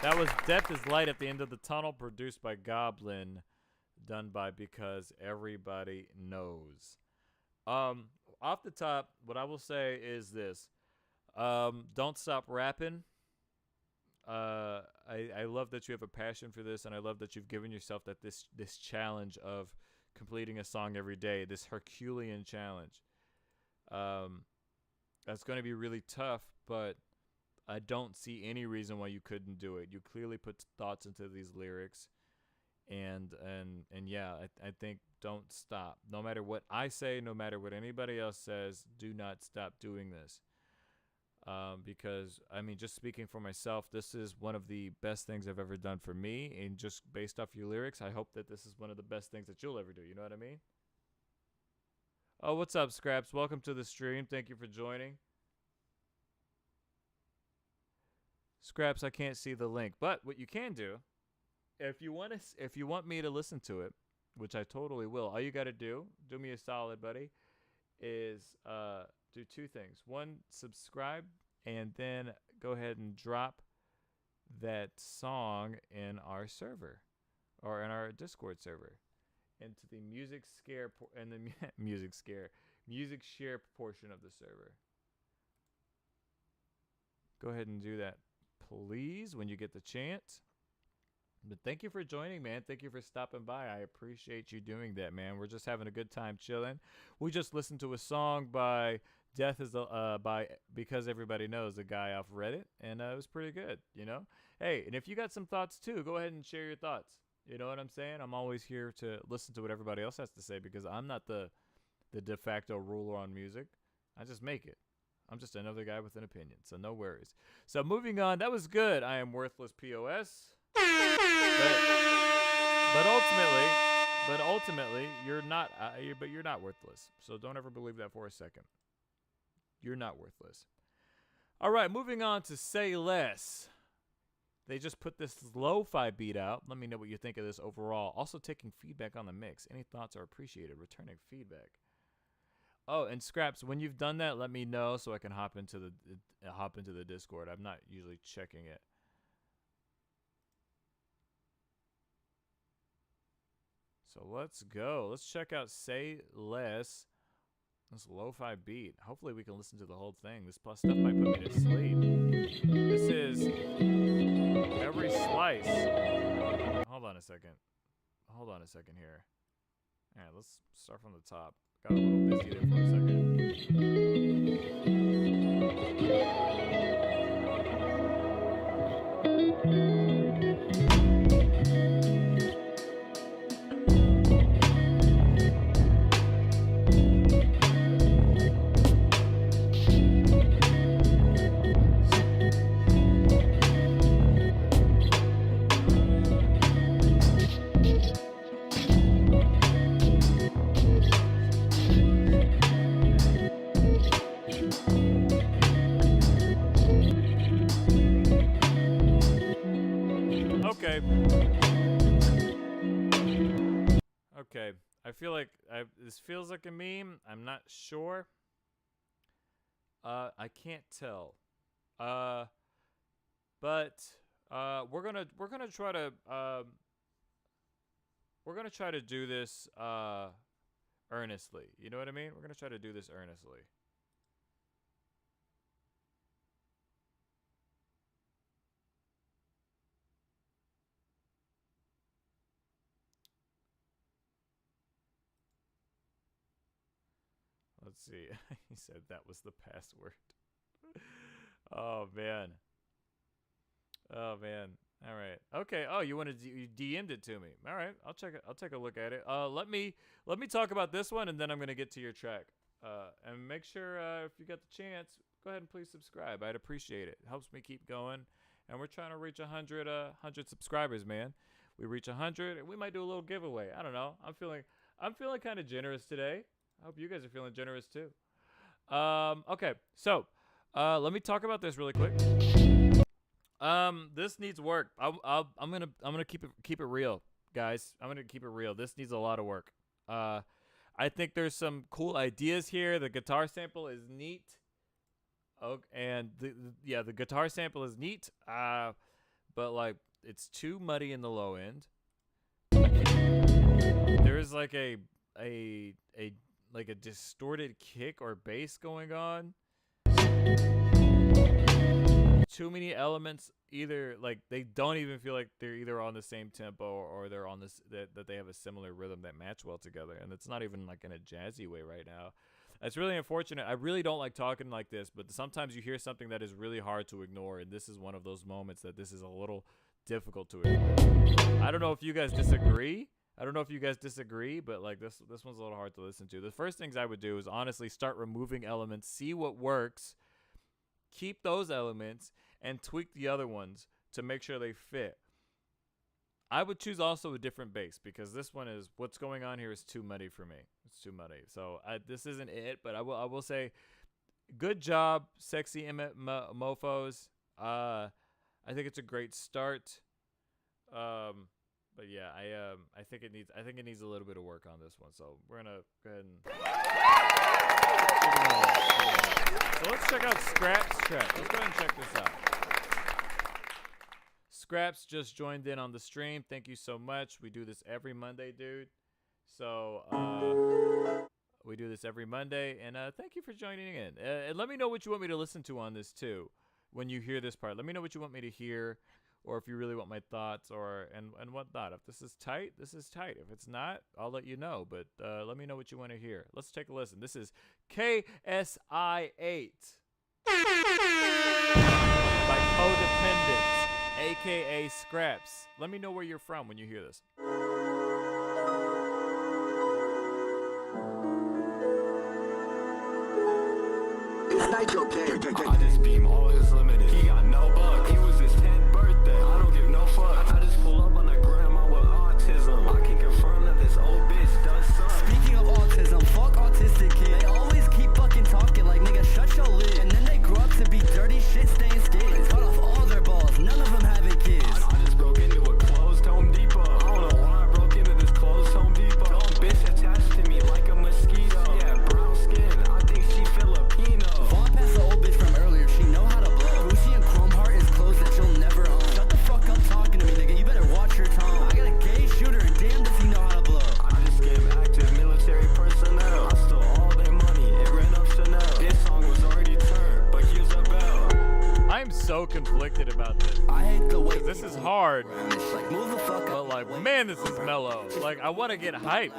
Speaker 3: That was Death is Light at the End of the Tunnel, produced by Goblin, done by Because Everybody Knows. Off the top, what I will say is this. Don't stop rapping. I love that you have a passion for this, and I love that you've given yourself this challenge of completing a song every day, this Herculean challenge. That's going to be really tough, but I don't see any reason why you couldn't do it. You clearly put thoughts into these lyrics, and yeah, I think don't stop. No matter what I say, no matter what anybody else says, do not stop doing this. Because, I mean, just speaking for myself, this is one of the best things I've ever done for me, and just based off your lyrics, I hope that this is one of the best things that you'll ever do. You know what I mean? Oh, what's up, Scraps? Welcome to the stream. Thank you for joining. Scraps, I can't see the link, but what you can do, if you want me to listen to it, which I totally will, all you got to do me a solid, buddy, is do two things. One, subscribe, and then go ahead and drop that song in our server, or in our Discord server, into the music share portion of the server. Go ahead and do that, please, when you get the chance. But thank you for joining, man. Thank you for stopping by. I appreciate you doing that, man. We're just having a good time chilling. We just listened to a song by by Because Everybody Knows, a guy off Reddit, and it was pretty good, you know? Hey, and if you got some thoughts too, go ahead and share your thoughts. You know what I'm saying? I'm always here to listen to what everybody else has to say, because I'm not the de facto ruler on music. I just make it. I'm just another guy with an opinion, so no worries. So moving on, that was good. I am worthless POS. But ultimately, you're not. But you're not worthless. So don't ever believe that for a second. You're not worthless. All right, moving on to Say Less. They just put this lo-fi beat out. Let me know what you think of this overall. Also taking feedback on the mix. Any thoughts are appreciated. Returning feedback. Oh, and Scraps, when you've done that, let me know so I can hop into the Discord. I'm not usually checking it. So let's go. Let's check out Say Less. This lo-fi beat. Hopefully we can listen to the whole thing. This plus stuff might put me to sleep. This is Every Slice. Hold on a second. Hold on a second here. All right, let's start from the top. Got a little busy there for a Okay. I feel like this feels like a meme. I'm not sure. I can't tell. But we're gonna try to do this earnestly. You know what I mean? We're gonna try to do this earnestly. Let's see. He said that was the password. Oh man. Oh man. All right. Okay. Oh, you DM'd it to me. All right. I'll check it. I'll take a look at it. Let me talk about this one, and then I'm gonna get to your track. And make sure if you got the chance, go ahead and please subscribe. I'd appreciate it. It helps me keep going. And we're trying to reach 100 subscribers, man. We reach 100, and we might do a little giveaway. I don't know. I'm feeling kind of generous today. I hope you guys are feeling generous too. Okay, so let me talk about this really quick. This needs work. I'm gonna keep it real, guys. I'm gonna keep it real. This needs a lot of work. I think there's some cool ideas here. The guitar sample is neat. Okay, and the guitar sample is neat. But like it's too muddy in the low end. There's like a distorted kick or bass going on. Too many elements, either like they don't even feel like they're either on the same tempo or they're on this that they have a similar rhythm that match well together, and it's not even like in a jazzy way right now. It's really unfortunate. I really don't like talking like this, but sometimes you hear something that is really hard to ignore, and this is one of those moments that this is a little difficult to ignore. I don't know if you guys disagree. But like this one's a little hard to listen to. The first things I would do is honestly start removing elements, see what works, keep those elements, and tweak the other ones to make sure they fit. I would choose also a different bass because this one is what's going on here is too muddy for me. It's too muddy. So this isn't it, but I will say good job, sexy mofos. I think it's a great start. But yeah, I think it needs a little bit of work on this one. So we're gonna go ahead and so let's check out Scraps track. Let's go ahead and check this out. Scraps just joined in on the stream. Thank you so much. We do this every Monday, dude. So we do this every Monday, and thank you for joining in. And let me know what you want me to listen to on this too. When you hear this part, let me know what you want me to hear, or if you really want my thoughts, or and whatnot. If this is tight, this is tight. If it's not, I'll let you know. But let me know what you want to hear. Let's take a listen. This is KSI8 by Codependence, aka Scraps. Let me know where you're from when you hear this.
Speaker 4: Nitro King.
Speaker 8: I just beam all his limited. He got no buck. He was his 10th birthday. I don't give no fuck. I just pull up on a grandma with autism. I can confirm that this old bitch does suck.
Speaker 9: Speaking of autism, fuck autistic kids. They always keep fucking talking like nigga shut your lid. And then they grow up to be dirty shit stained kids. Cut off all their balls. None of them having kids.
Speaker 8: I just broke into a closed Home Depot. I don't know why I broke into this closed Home Depot. Dumb bitch attached to me like a mosquito. Yeah, brown skin. I think she Filipino.
Speaker 9: Past the old bitch from earlier, she know how to blow. Gucci and Chrome Heart is clothes that you'll never own. Shut the fuck up talking to me, nigga. You better watch your tone. I got a gay shooter, and damn does he know how to blow.
Speaker 8: I just gave active military personnel. I stole all their money. It ran up Chanel. This song was already turned, but here's a bell.
Speaker 3: I'm so conflicted about this.
Speaker 9: I hate the way
Speaker 3: This is hard.
Speaker 9: like, move the fuck
Speaker 3: But
Speaker 9: up.
Speaker 3: like, man, this is mellow. Like, I want to get hyped.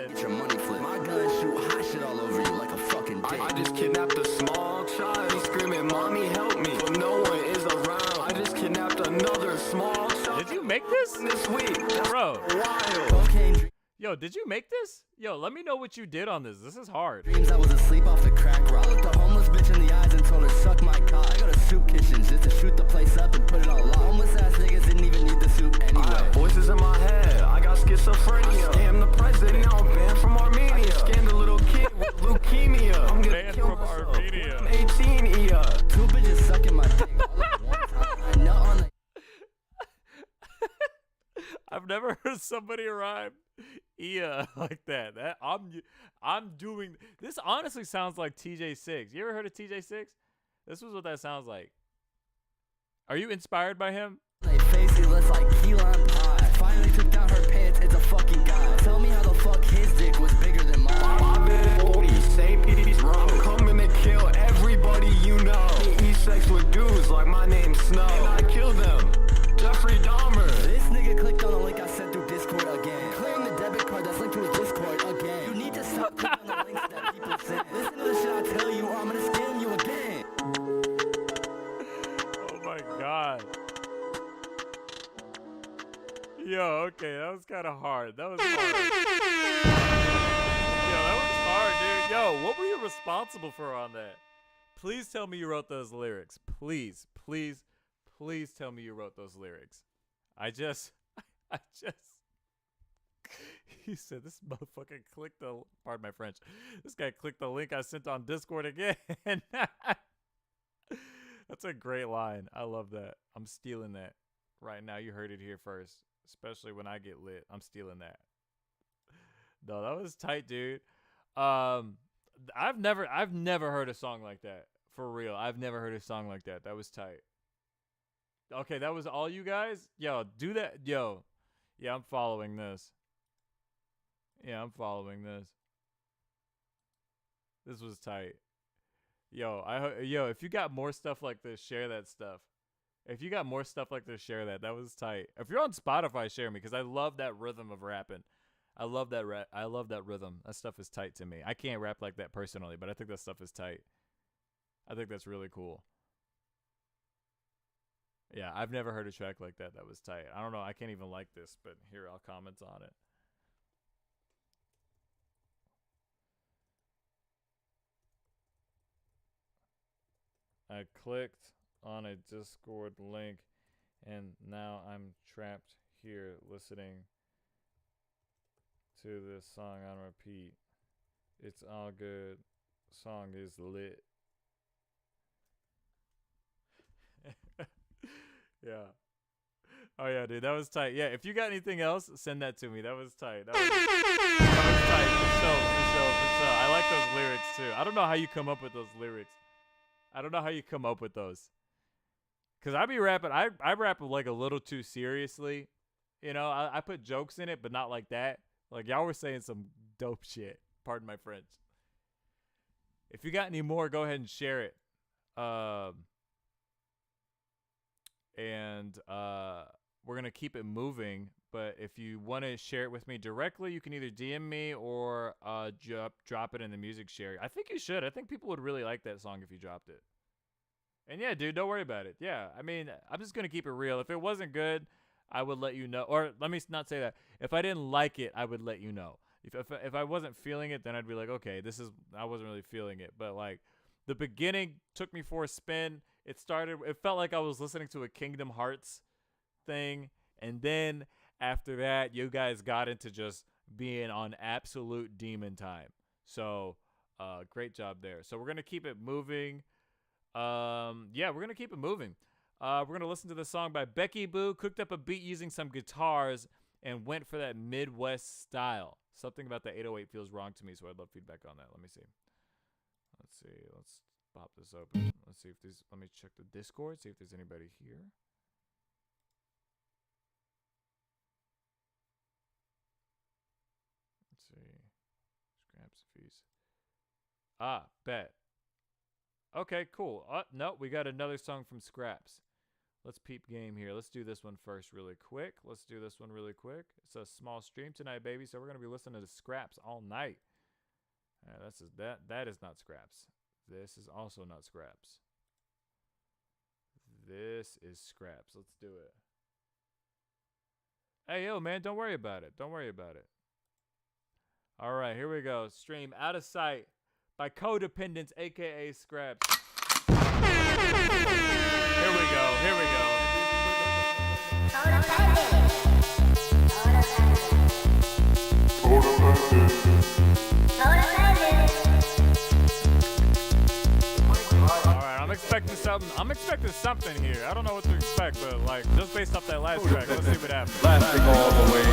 Speaker 9: Get your money flip. My gun shoot hot shit all over you like a fucking dick.
Speaker 8: I just kidnapped a small child. He's screaming, "Mommy, help me!" But no one is around. I just kidnapped another small child.
Speaker 3: Did you make this?
Speaker 8: This week, that's
Speaker 3: Bro.
Speaker 8: wild.
Speaker 9: Cocaine
Speaker 3: Yo, did you make this? Yo, let me know what you did on this. This is hard.
Speaker 9: dreams, I was asleep off the crack rock. I looked a homeless bitch in the eyes and told her suck my cock. I go to soup kitchens just to shoot the place up and put it on lock. Homeless ass niggas didn't even need the soup anyway.
Speaker 8: I have voices in my head. I got schizophrenia. I am the president. Now I'm banned from Armenia. I just scanned a little kid with leukemia. I'm gonna
Speaker 3: Banned
Speaker 8: kill
Speaker 3: from
Speaker 8: myself.
Speaker 3: Armenia.
Speaker 8: I'm 18, yeah.
Speaker 9: Two bitches sucking my dick all at one time. I nut on the
Speaker 3: I've never heard somebody rhyme like that. I'm doing this. Honestly, sounds like TJ6. You ever heard of TJ6? This was what that sounds like. Are you inspired by him?
Speaker 9: they face, it looks like key lime pie. Finally took down her pants, it's a fucking guy. Tell me how the fuck his dick was bigger than mine.
Speaker 8: I've been 40, say peace, wrong. I'm coming to kill everybody you know. He eats sex with dudes like my name's Snow. And I kill them. Jeffrey Dahmer.
Speaker 9: This nigga clicked on the link I sent through Discord again. Clearing the debit card that's linked to his Discord again. You need to stop clicking on the links that people send. Listen to
Speaker 3: kind of hard. That was hard. Yo, that was hard, dude. Yo, what were you responsible for on that? Please tell me you wrote those lyrics. Please, please, please tell me you wrote those lyrics. I just. He said, this motherfucker clicked the, pardon my French, this guy clicked the link I sent on Discord again. That's a great line. I love that. I'm stealing that right now. You heard it here first, especially when I get lit. I'm stealing that. No, that was tight, dude. I've never heard a song like that. For real. I've never heard a song like that. That was tight. Okay, that was all you guys? Yo, do that. Yo. Yeah, I'm following this. Yeah, I'm following this. This was tight. Yo, if you got more stuff like this, share that stuff. If you got more stuff like this, share that. That was tight. If you're on Spotify, share me because I love that rhythm of rapping. I love that I love that rhythm. That stuff is tight to me. I can't rap like that personally, but I think that stuff is tight. I think that's really cool. Yeah, I've never heard a track like that. That was tight. I don't know. I can't even like this, but here, I'll comment on it. I clicked on a Discord link, and now I'm trapped here listening to this song on repeat. It's all good. Song is lit. Yeah. Oh yeah, dude, that was tight. Yeah, if you got anything else, send that to me. That was tight. That was tight. For sure. I like those lyrics too. I don't know how you come up with those lyrics. I don't know how you come up with those. Cause I be rapping. I rap like a little too seriously. You know, I put jokes in it, but not like that. Like y'all were saying some dope shit. Pardon my French. If you got any more, go ahead and share it. And we're gonna keep it moving. But if you want to share it with me directly, you can either DM me or drop it in the music share. I think you should. I think people would really like that song if you dropped it. And yeah, dude, don't worry about it. Yeah, I mean, I'm just gonna keep it real. If it wasn't good, I would let you know. Or let me not say that. If I didn't like it, I would let you know. If I wasn't feeling it, then I'd be like, okay, I wasn't really feeling it. But like, the beginning took me for a spin. It felt like I was listening to a Kingdom Hearts thing, and then after that, you guys got into just being on absolute demon time. So, great job there. So we're gonna keep it moving. Yeah, we're gonna keep it moving. We're gonna listen to the song by Becky Boo. Cooked up a beat using some guitars and went for that Midwest style. Something about the 808 feels wrong to me, so I'd love feedback on that. Let me see. Let's pop this open. Let's see if there's. Let me check the Discord. See if there's anybody here. Let's see. Scraps fees. Ah, bet. Okay, cool. No, we got another song from Scraps. Let's peep game here. Let's do this one first really quick. It's a small stream tonight, baby, so we're going to be listening to Scraps all night. That is not Scraps. This is also not Scraps. This is Scraps. Let's do it. Hey, yo, man, don't worry about it. All right, here we go. Stream Out of Sight by Codependence, a.k.a. Scraps. Here we go. Alright, I'm expecting something here. I don't know what to expect, but like, just based off that last track, let's see what happens.
Speaker 8: Lasting all the way.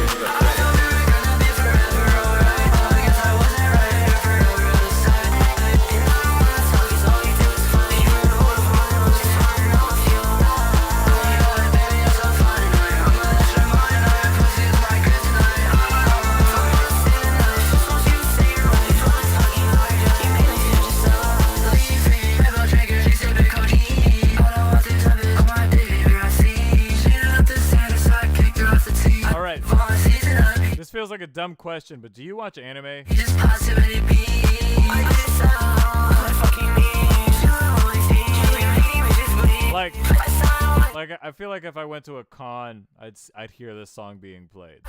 Speaker 3: This feels like a dumb question, but do you watch anime? Like, Like I feel like if I went to a con, I'd hear this song being played.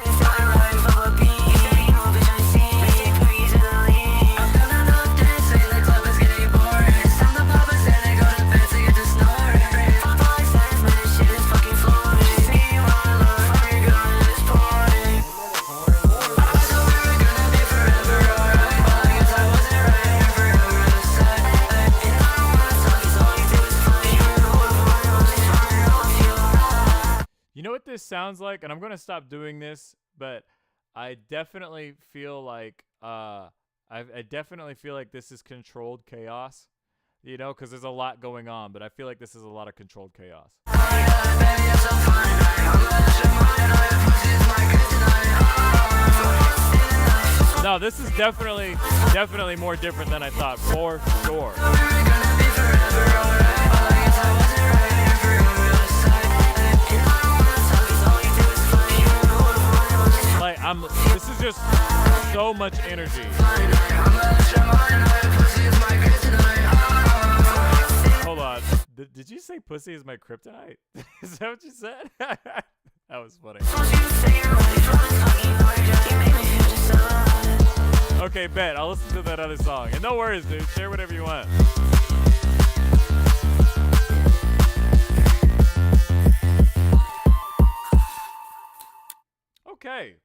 Speaker 3: You know what this sounds like? And I'm going to stop doing this, but I definitely feel like I definitely feel like this is controlled chaos. You know, because there's a lot going on, but I feel like this is a lot of controlled chaos. No, this is definitely more different than I thought, for sure. Like this is just so much energy. Hold on. Did you say pussy is my kryptonite? Is that what you said? That was funny. Okay, bet. I'll listen to that other song. And no worries, dude. Share whatever you want. Okay.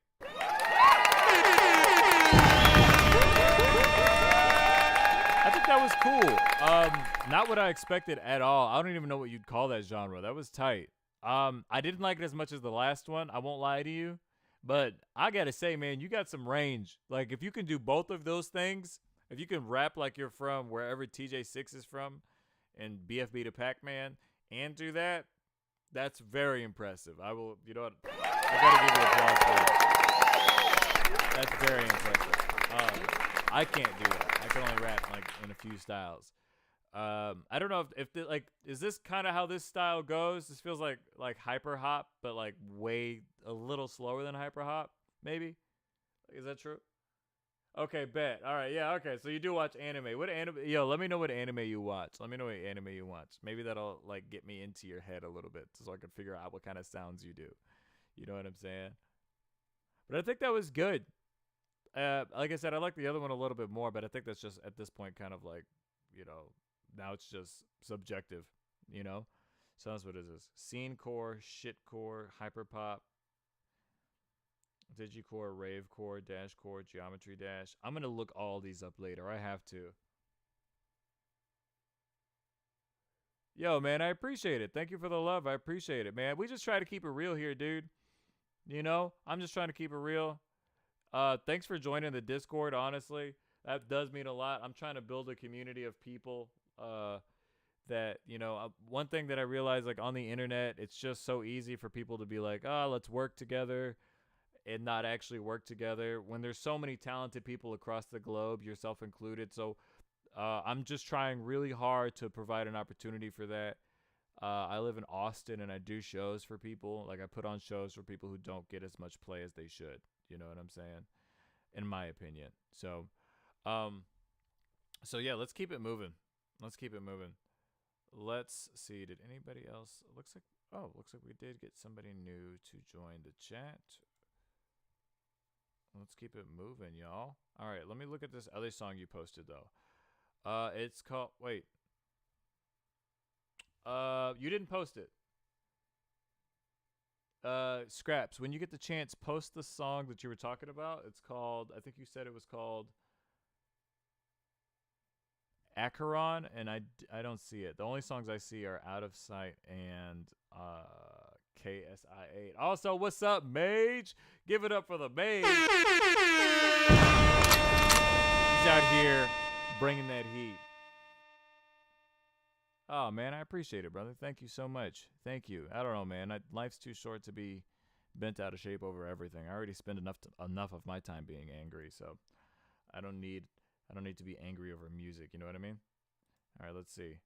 Speaker 3: I think that was cool. Not what I expected at all. I don't even know what you'd call that genre. That was tight. I didn't like it as much as the last one. I won't lie to you. But I gotta say, man, you got some range. Like, if you can do both of those things, if you can rap like you're from wherever TJ6 is from and BFB to Pac-Man and do that, that's very impressive. I will, you know what? I gotta give you applause for that. That's very impressive. I can't do that. I can only rap like in a few styles. I don't know if is this kind of how this style goes? This feels like hyper hop, but like way a little slower than hyper hop. Maybe, is that true? Okay, bet. All right, yeah, okay. So you do watch anime. What anime? Yo, let me know what anime you watch. Let me know what anime you watch. Maybe that'll like get me into your head a little bit, so I can figure out what kind of sounds you do. You know what I'm saying? But I think that was good. Like I said, I like the other one a little bit more, but I think that's just at this point kind of like, you know, now it's just subjective, you know? So that's what it is. Scene core, shit core, hyperpop, digicore, rave core, dash core, geometry dash. I'm going to look all these up later. I have to. Yo, man, I appreciate it. Thank you for the love. I appreciate it, man. We just try to keep it real here, dude. You know, I'm just trying to keep it real. Thanks for joining the Discord, honestly. That does mean a lot. I'm trying to build a community of people that, you know, one thing that I realized, like, on the internet, it's just so easy for people to be like, oh, let's work together and not actually work together when there's so many talented people across the globe, yourself included. So I'm just trying really hard to provide an opportunity for that. I live in Austin and I do shows for people. Like, I put on shows for people who don't get as much play as they should. You know what I'm saying? In my opinion. So, yeah, let's keep it moving. Let's keep it moving. Let's see. Did anybody else? Looks like we did get somebody new to join the chat. Let's keep it moving, y'all. All right, let me look at this other song you posted though. It's called. Wait. You didn't post it. Scraps, when you get the chance, post the song that you were talking about. It's called, I think you said it was called Acheron, and I don't see it. The only songs I see are Out of Sight and KSI8. Also, what's up, Mage? Give it up for the Mage. He's out here bringing that heat. Oh, man, I appreciate it, brother. Thank you so much. Thank you. I don't know, man. Life's too short to be bent out of shape over everything. I already spend enough of my time being angry, so I don't need to be angry over music. You know what I mean? All right, let's see.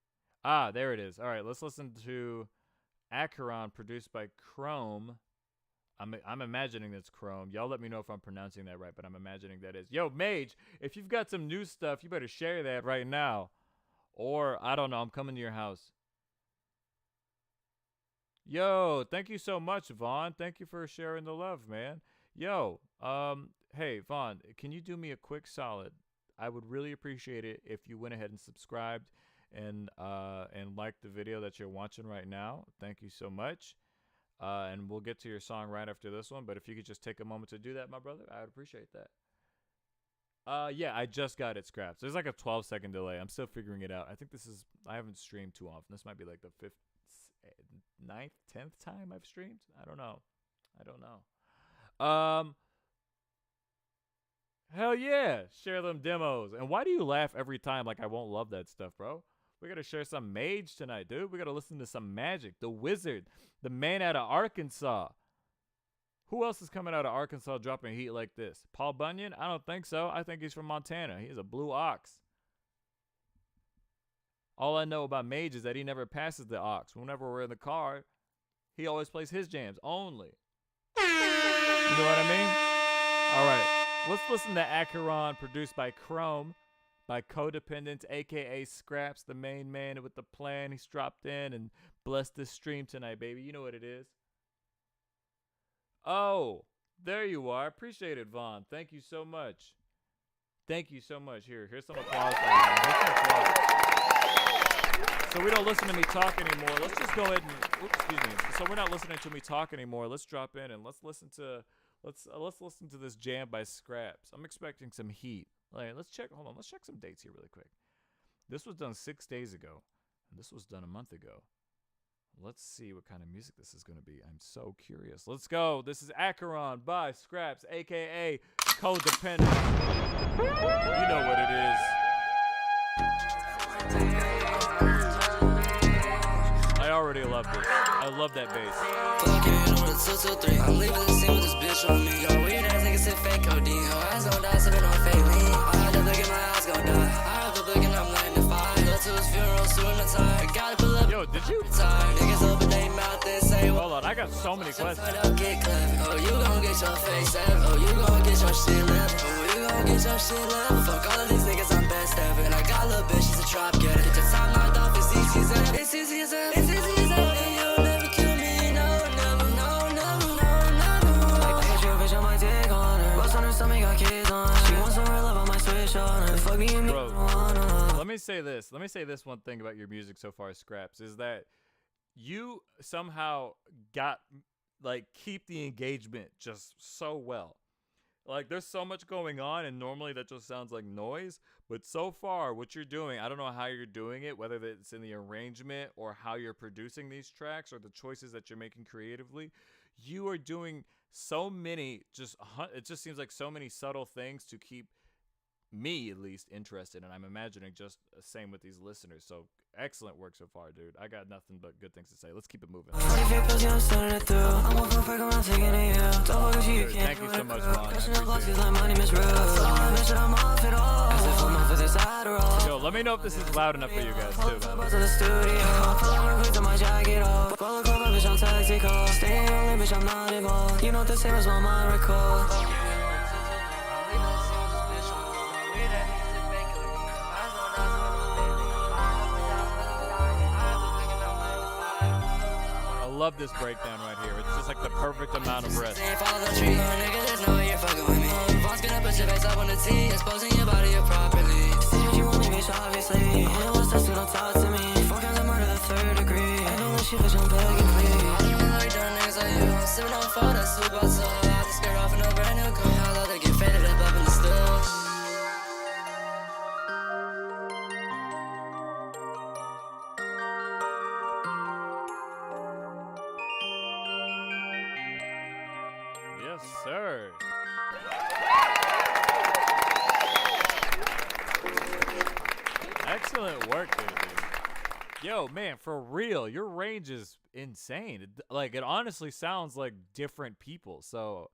Speaker 3: Ah, there it is. All right, let's listen to Acheron, produced by Chrome. I'm imagining that's Chrome. Y'all let me know if I'm pronouncing that right, but I'm imagining that is. Yo, Mage, if you've got some new stuff, you better share that right now. Or, I don't know, I'm coming to your house. Yo, thank you so much, Vaughn. Thank you for sharing the love, man. Yo, hey, Vaughn, can you do me a quick solid? I would really appreciate it if you went ahead and subscribed and liked the video that you're watching right now. Thank you so much. And we'll get to your song right after this one. But if you could just take a moment to do that, my brother, I would appreciate that. Yeah, I just got it scrapped. There's like a 12-second delay. I'm still figuring it out. I think I haven't streamed too often. This might be like the 9th, 10th time I've streamed. I don't know. Hell yeah, share them demos. And why do you laugh every time like I won't love that stuff, bro? We gotta share some Mage tonight, dude. We gotta listen to some Magic, the Wizard, the man out of Arkansas. Who else is coming out of Arkansas dropping heat like this? Paul Bunyan? I don't think so. I think he's from Montana. He's a blue ox. All I know about Mage is that he never passes the ox. Whenever we're in the car, he always plays his jams only. You know what I mean? All right. Let's listen to Acheron, produced by Chrome, by Codependent, a.k.a. Scraps, the main man with the plan. He's dropped in and blessed this stream tonight, baby. You know what it is. Oh, there you are. Appreciate it, Vaughn. Thank you so much. Thank you so much. Here's some applause for you, man. Here's some applause. So we don't listen to me talk anymore. Let's just go ahead and, excuse me. So we're not listening to me talk anymore. Let's drop in and let's listen to this jam by Scraps. I'm expecting some heat. Let's check some dates here really quick. This was done 6 days ago, and this was done a month ago. Let's see what kind of music this is going to be. I'm so curious. Let's go. This is Acheron by Scraps, a.k.a. Codependent. You know what it is. I already love this. I love that bass.
Speaker 10: I'm leaving the scene with this bitch on me. Yo, weird ass niggas sit fake codeine. Her eyes gon' die, sippin' on fake lean. I had to look at my eyes gon' die. I have to look and I'm 95. Go to his funeral soon to time. Gotta pull up.
Speaker 3: Yo, did you?
Speaker 10: Niggas open their mouth and say,
Speaker 3: hold on, I got so many questions.
Speaker 10: Oh, you gon' get your face left. Oh, you gon' get your shit left. Oh, you gon' get your shit left. Fuck all of these niggas, I'm best ever. And I got a little bitch, she's a drop getter. Get your time knocked off, it's easy as hell. It's easy as hell. It's easy as hell. And you'll never kill me, no, never, no, never, no, never. I hit your bitch, I might dig on her. What's on her stomach, got kids on her. She wants some real love, I might switch on her. Fuck me and me,
Speaker 3: bro, let me say this. Let me say this one thing about your music so far, Scraps, is that you somehow keep the engagement just so well. Like, there's so much going on, and normally that just sounds like noise. But so far, what you're doing, I don't know how you're doing it, whether it's in the arrangement or how you're producing these tracks or the choices that you're making creatively. You are doing so many, it just seems like so many subtle things to keep me, at least, interested. And I'm imagining just the same with these listeners. So excellent work so far, dude. I got nothing but good things to say. Let's keep it moving. Dude, thank you so much, Vaughn. Yo, let me know if this is loud enough for you guys, too, man. I love this breakdown right here. It's just like the perfect amount of rest.
Speaker 10: Follow the tree, nigga, there's no way you're fucking with me. Vaughn's gonna put your face up on the tee, exposing your body properly. See what you want me, bitch, obviously. You know what's that's gonna talk to me. 4 counts of murder, the 3rd degree. I know that shit, bitch, I'm begging, please. I don't really like dumb niggas like you. I'm sipping on 4, that's soup outside. I just skirt off in a brand new car. I love to get faded up in the still.
Speaker 3: Yes, sir. Excellent work there, dude. Yo, man, for real, your range is insane. It honestly sounds like different people. So,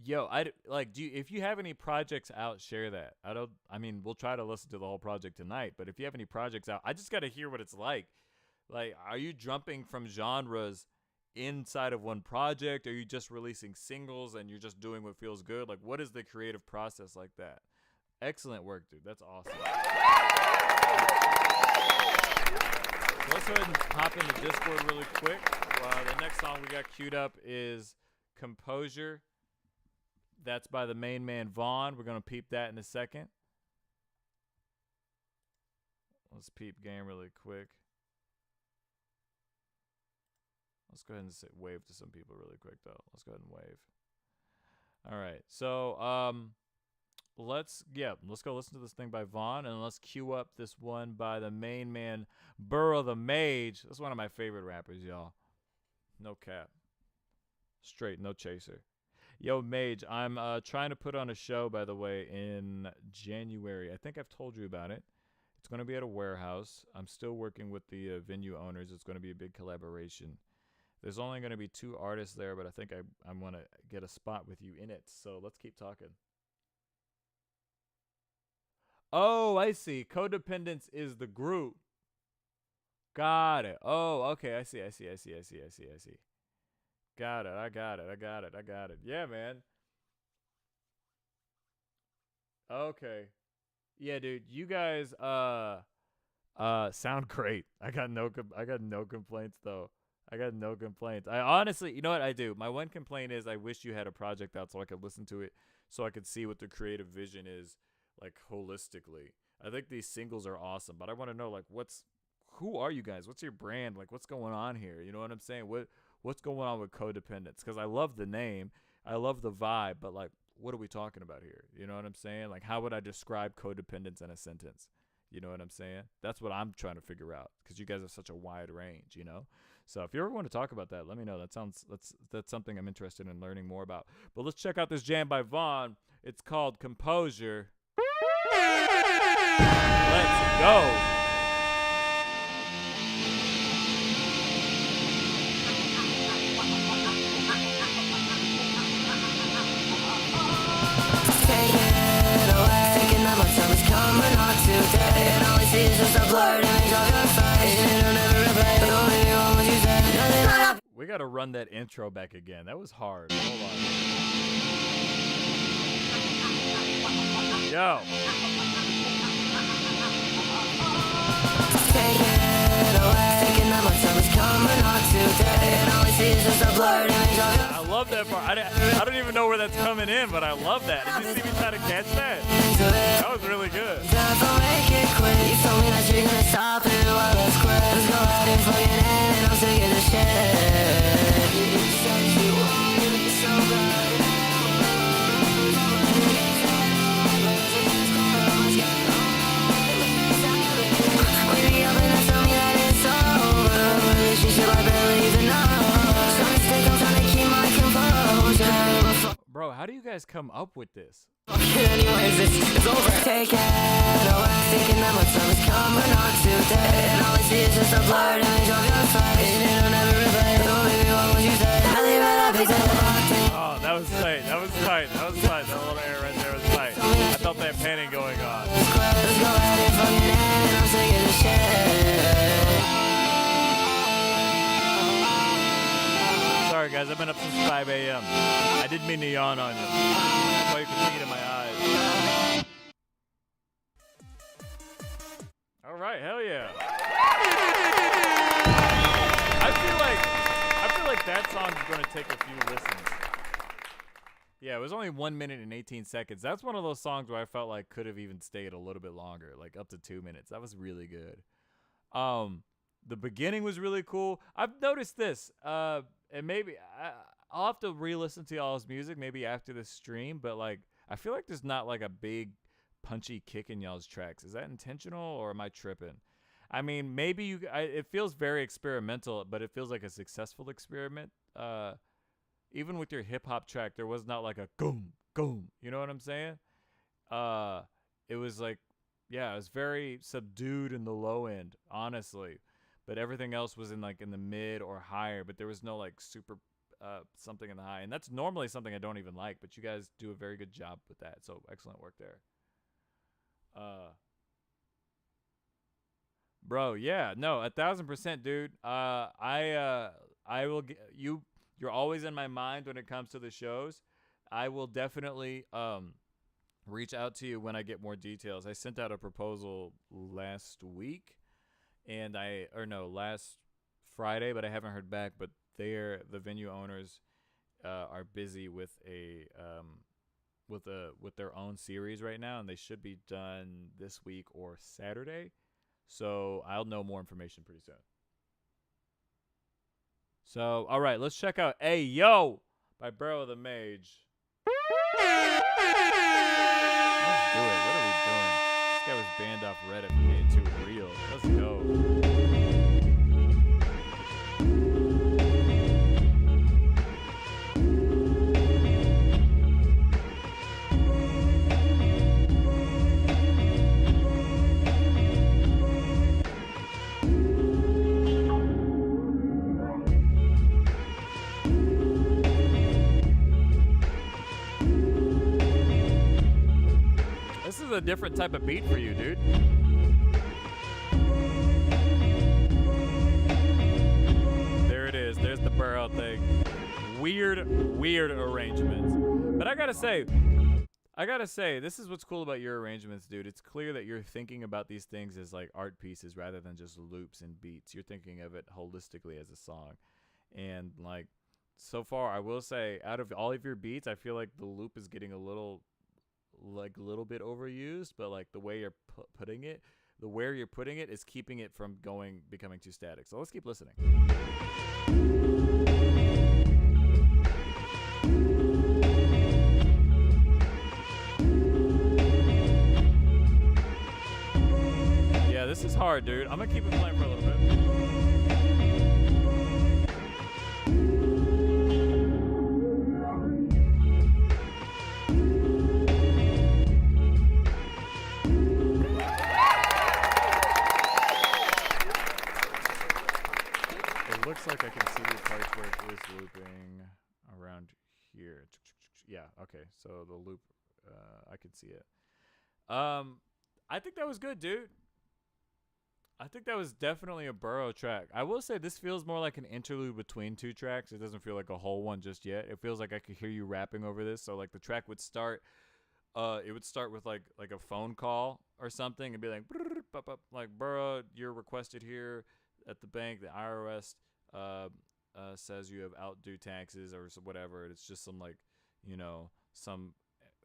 Speaker 3: yo, if you have any projects out, share that. We'll try to listen to the whole project tonight, but if you have any projects out, I just got to hear what it's like. Like, are you jumping from genres inside of one project? Are you just releasing singles and you're just doing what feels good? Like, what is the creative process like that? Excellent work, dude. That's awesome. So let's go ahead and hop into Discord really quick. The next song we got queued up is Composure. That's by the main man Vaughn. We're going to peep that in a second. Let's peep game really quick. Let's go ahead and wave to some people really quick, though. Let's go ahead and wave. All right. So, let's go listen to this thing by Vaughn, and let's queue up this one by the main man Burrow the Mage. That's one of my favorite rappers, y'all. No cap. Straight, no chaser. Yo, Mage, I'm trying to put on a show, by the way, in January. I think I've told you about it. It's going to be at a warehouse. I'm still working with the venue owners. It's going to be a big collaboration. There's only going to be 2 artists there, but I think I want to get a spot with you in it. So let's keep talking. Oh, I see. Codependence is the group. Got it. Oh, okay. I see. Got it. I got it. Yeah, man. Okay. Yeah, dude. You guys sound great. I got no complaints though. I got no complaints. I honestly, you know what I do? My one complaint is I wish you had a project out so I could listen to it, so I could see what the creative vision is, like, holistically. I think these singles are awesome, but I want to know, like, who are you guys? What's your brand? Like, what's going on here? You know what I'm saying? What's going on with Codependence? Because I love the name, I love the vibe, but, like, what are we talking about here? You know what I'm saying? Like, how would I describe codependence in a sentence? You know what I'm saying? That's what I'm trying to figure out, because you guys have such a wide range, you know? So if you ever want to talk about that, let me know. That's something I'm interested in learning more about. But let's check out this jam by Vaughn. It's called Composure. Let's go. We gotta run that intro back again. That was hard. Hold on. Yo.
Speaker 10: Take it away. Thinking that my time is coming on today, and all I see is just a blurred image of your.
Speaker 3: I love that part. I don't even know where that's coming in, but I love that. Did you see me try to catch that? That was really good.
Speaker 10: Make it quick. You told me that you're gonna stop it. Well, let's quit. Let's go ahead and fucking end it. I'm sick of this shit. You said you wanted me so bad. Wake me up and then tell me that it's over. Relationship I barely even know. Trying to stay calm, trying to keep my composure.
Speaker 3: Bro, how do you guys come up with this?
Speaker 10: Anyways, it's over. Take it away. Thinking that my time is coming on today, and all I see is just a blurred image of your face. And it'll never replay. Oh, baby, what would you say? I leave it up, it's
Speaker 3: Oh, that was tight. That was tight. That little air right there was tight. I felt that panning going on.
Speaker 10: Let's go ahead and fucking end. I'm sick of this shit.
Speaker 3: Sorry, guys. I've been up since 5 a.m. I didn't mean to yawn on you. That's why you can see it in my eyes. All right, hell yeah. I feel like that song is going to take a few listens. Yeah, it was only 1 minute and 18 seconds. That's one of those songs where I felt like could have even stayed a little bit longer, like up to 2 minutes. That was really good. The beginning was really cool. I've noticed this, and maybe I'll have to re-listen to y'all's music maybe after the stream, but like I feel like there's not like a big punchy kick in y'all's tracks. Is that intentional or am I tripping? I mean, maybe it feels very experimental, but it feels like a successful experiment. Even with your hip hop track, there was not like a goom, goom. You know what I'm saying? It was like, yeah, it was very subdued in the low end, honestly. But everything else was in the mid or higher, but there was no like super something in the high. And that's normally something I don't even like, but you guys do a very good job with that. So excellent work there. Bro, yeah, no, 1,000%, dude. I will you. You're always in my mind when it comes to the shows. I will definitely reach out to you when I get more details. I sent out a proposal last week, and last Friday, but I haven't heard back. But the venue owners are busy with with their own series right now, and they should be done this week or Saturday. So I'll know more information pretty soon. So, all right, let's check out Hey Yo by Burrow the Mage. Let's do it. What are we doing? This guy was banned off Reddit for being too real. Let's go. This is a different type of beat for you, dude. There it is. There's the Burrow thing. Weird arrangements. But I gotta say, this is what's cool about your arrangements, dude. It's clear that you're thinking about these things as like art pieces rather than just loops and beats. You're thinking of it holistically as a song. And like, so far, I will say, out of all of your beats, I feel like the loop is getting a little bit overused, but like the way you're putting it, where you're putting it is keeping it from becoming too static. So let's keep listening. Yeah, this is hard, dude. I'm gonna keep it playing for a little bit. Looks like I can see the parts where it is looping around here. Yeah, okay. So the loop, I can see it. I think that was good, dude. I think that was definitely a Burrow track. I will say this feels more like an interlude between two tracks. It doesn't feel like a whole one just yet. It feels like I could hear you rapping over this. So like the track would start, it would start with like a phone call or something and be like Burrow, you're requested here at the bank. The IRS says you have outdue taxes or whatever. It's just some like, some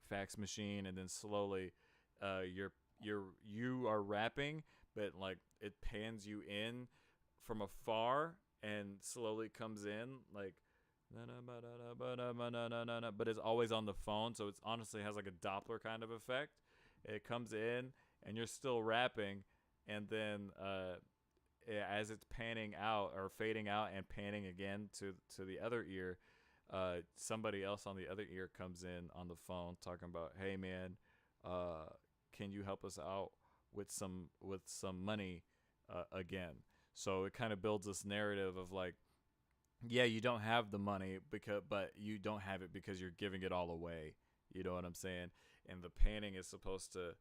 Speaker 3: fax machine, and then slowly, you are rapping, but like it pans you in from afar and slowly comes in like, but it's always on the phone, so it's honestly has like a Doppler kind of effect. It comes in and you're still rapping, and then as it's panning out or fading out and panning again to the other ear, somebody else on the other ear comes in on the phone talking about, hey man, can you help us out with some money again? So it kind of builds this narrative of like, yeah, you don't have the money but you don't have it because you're giving it all away. You know what I'm saying? And the panning is supposed to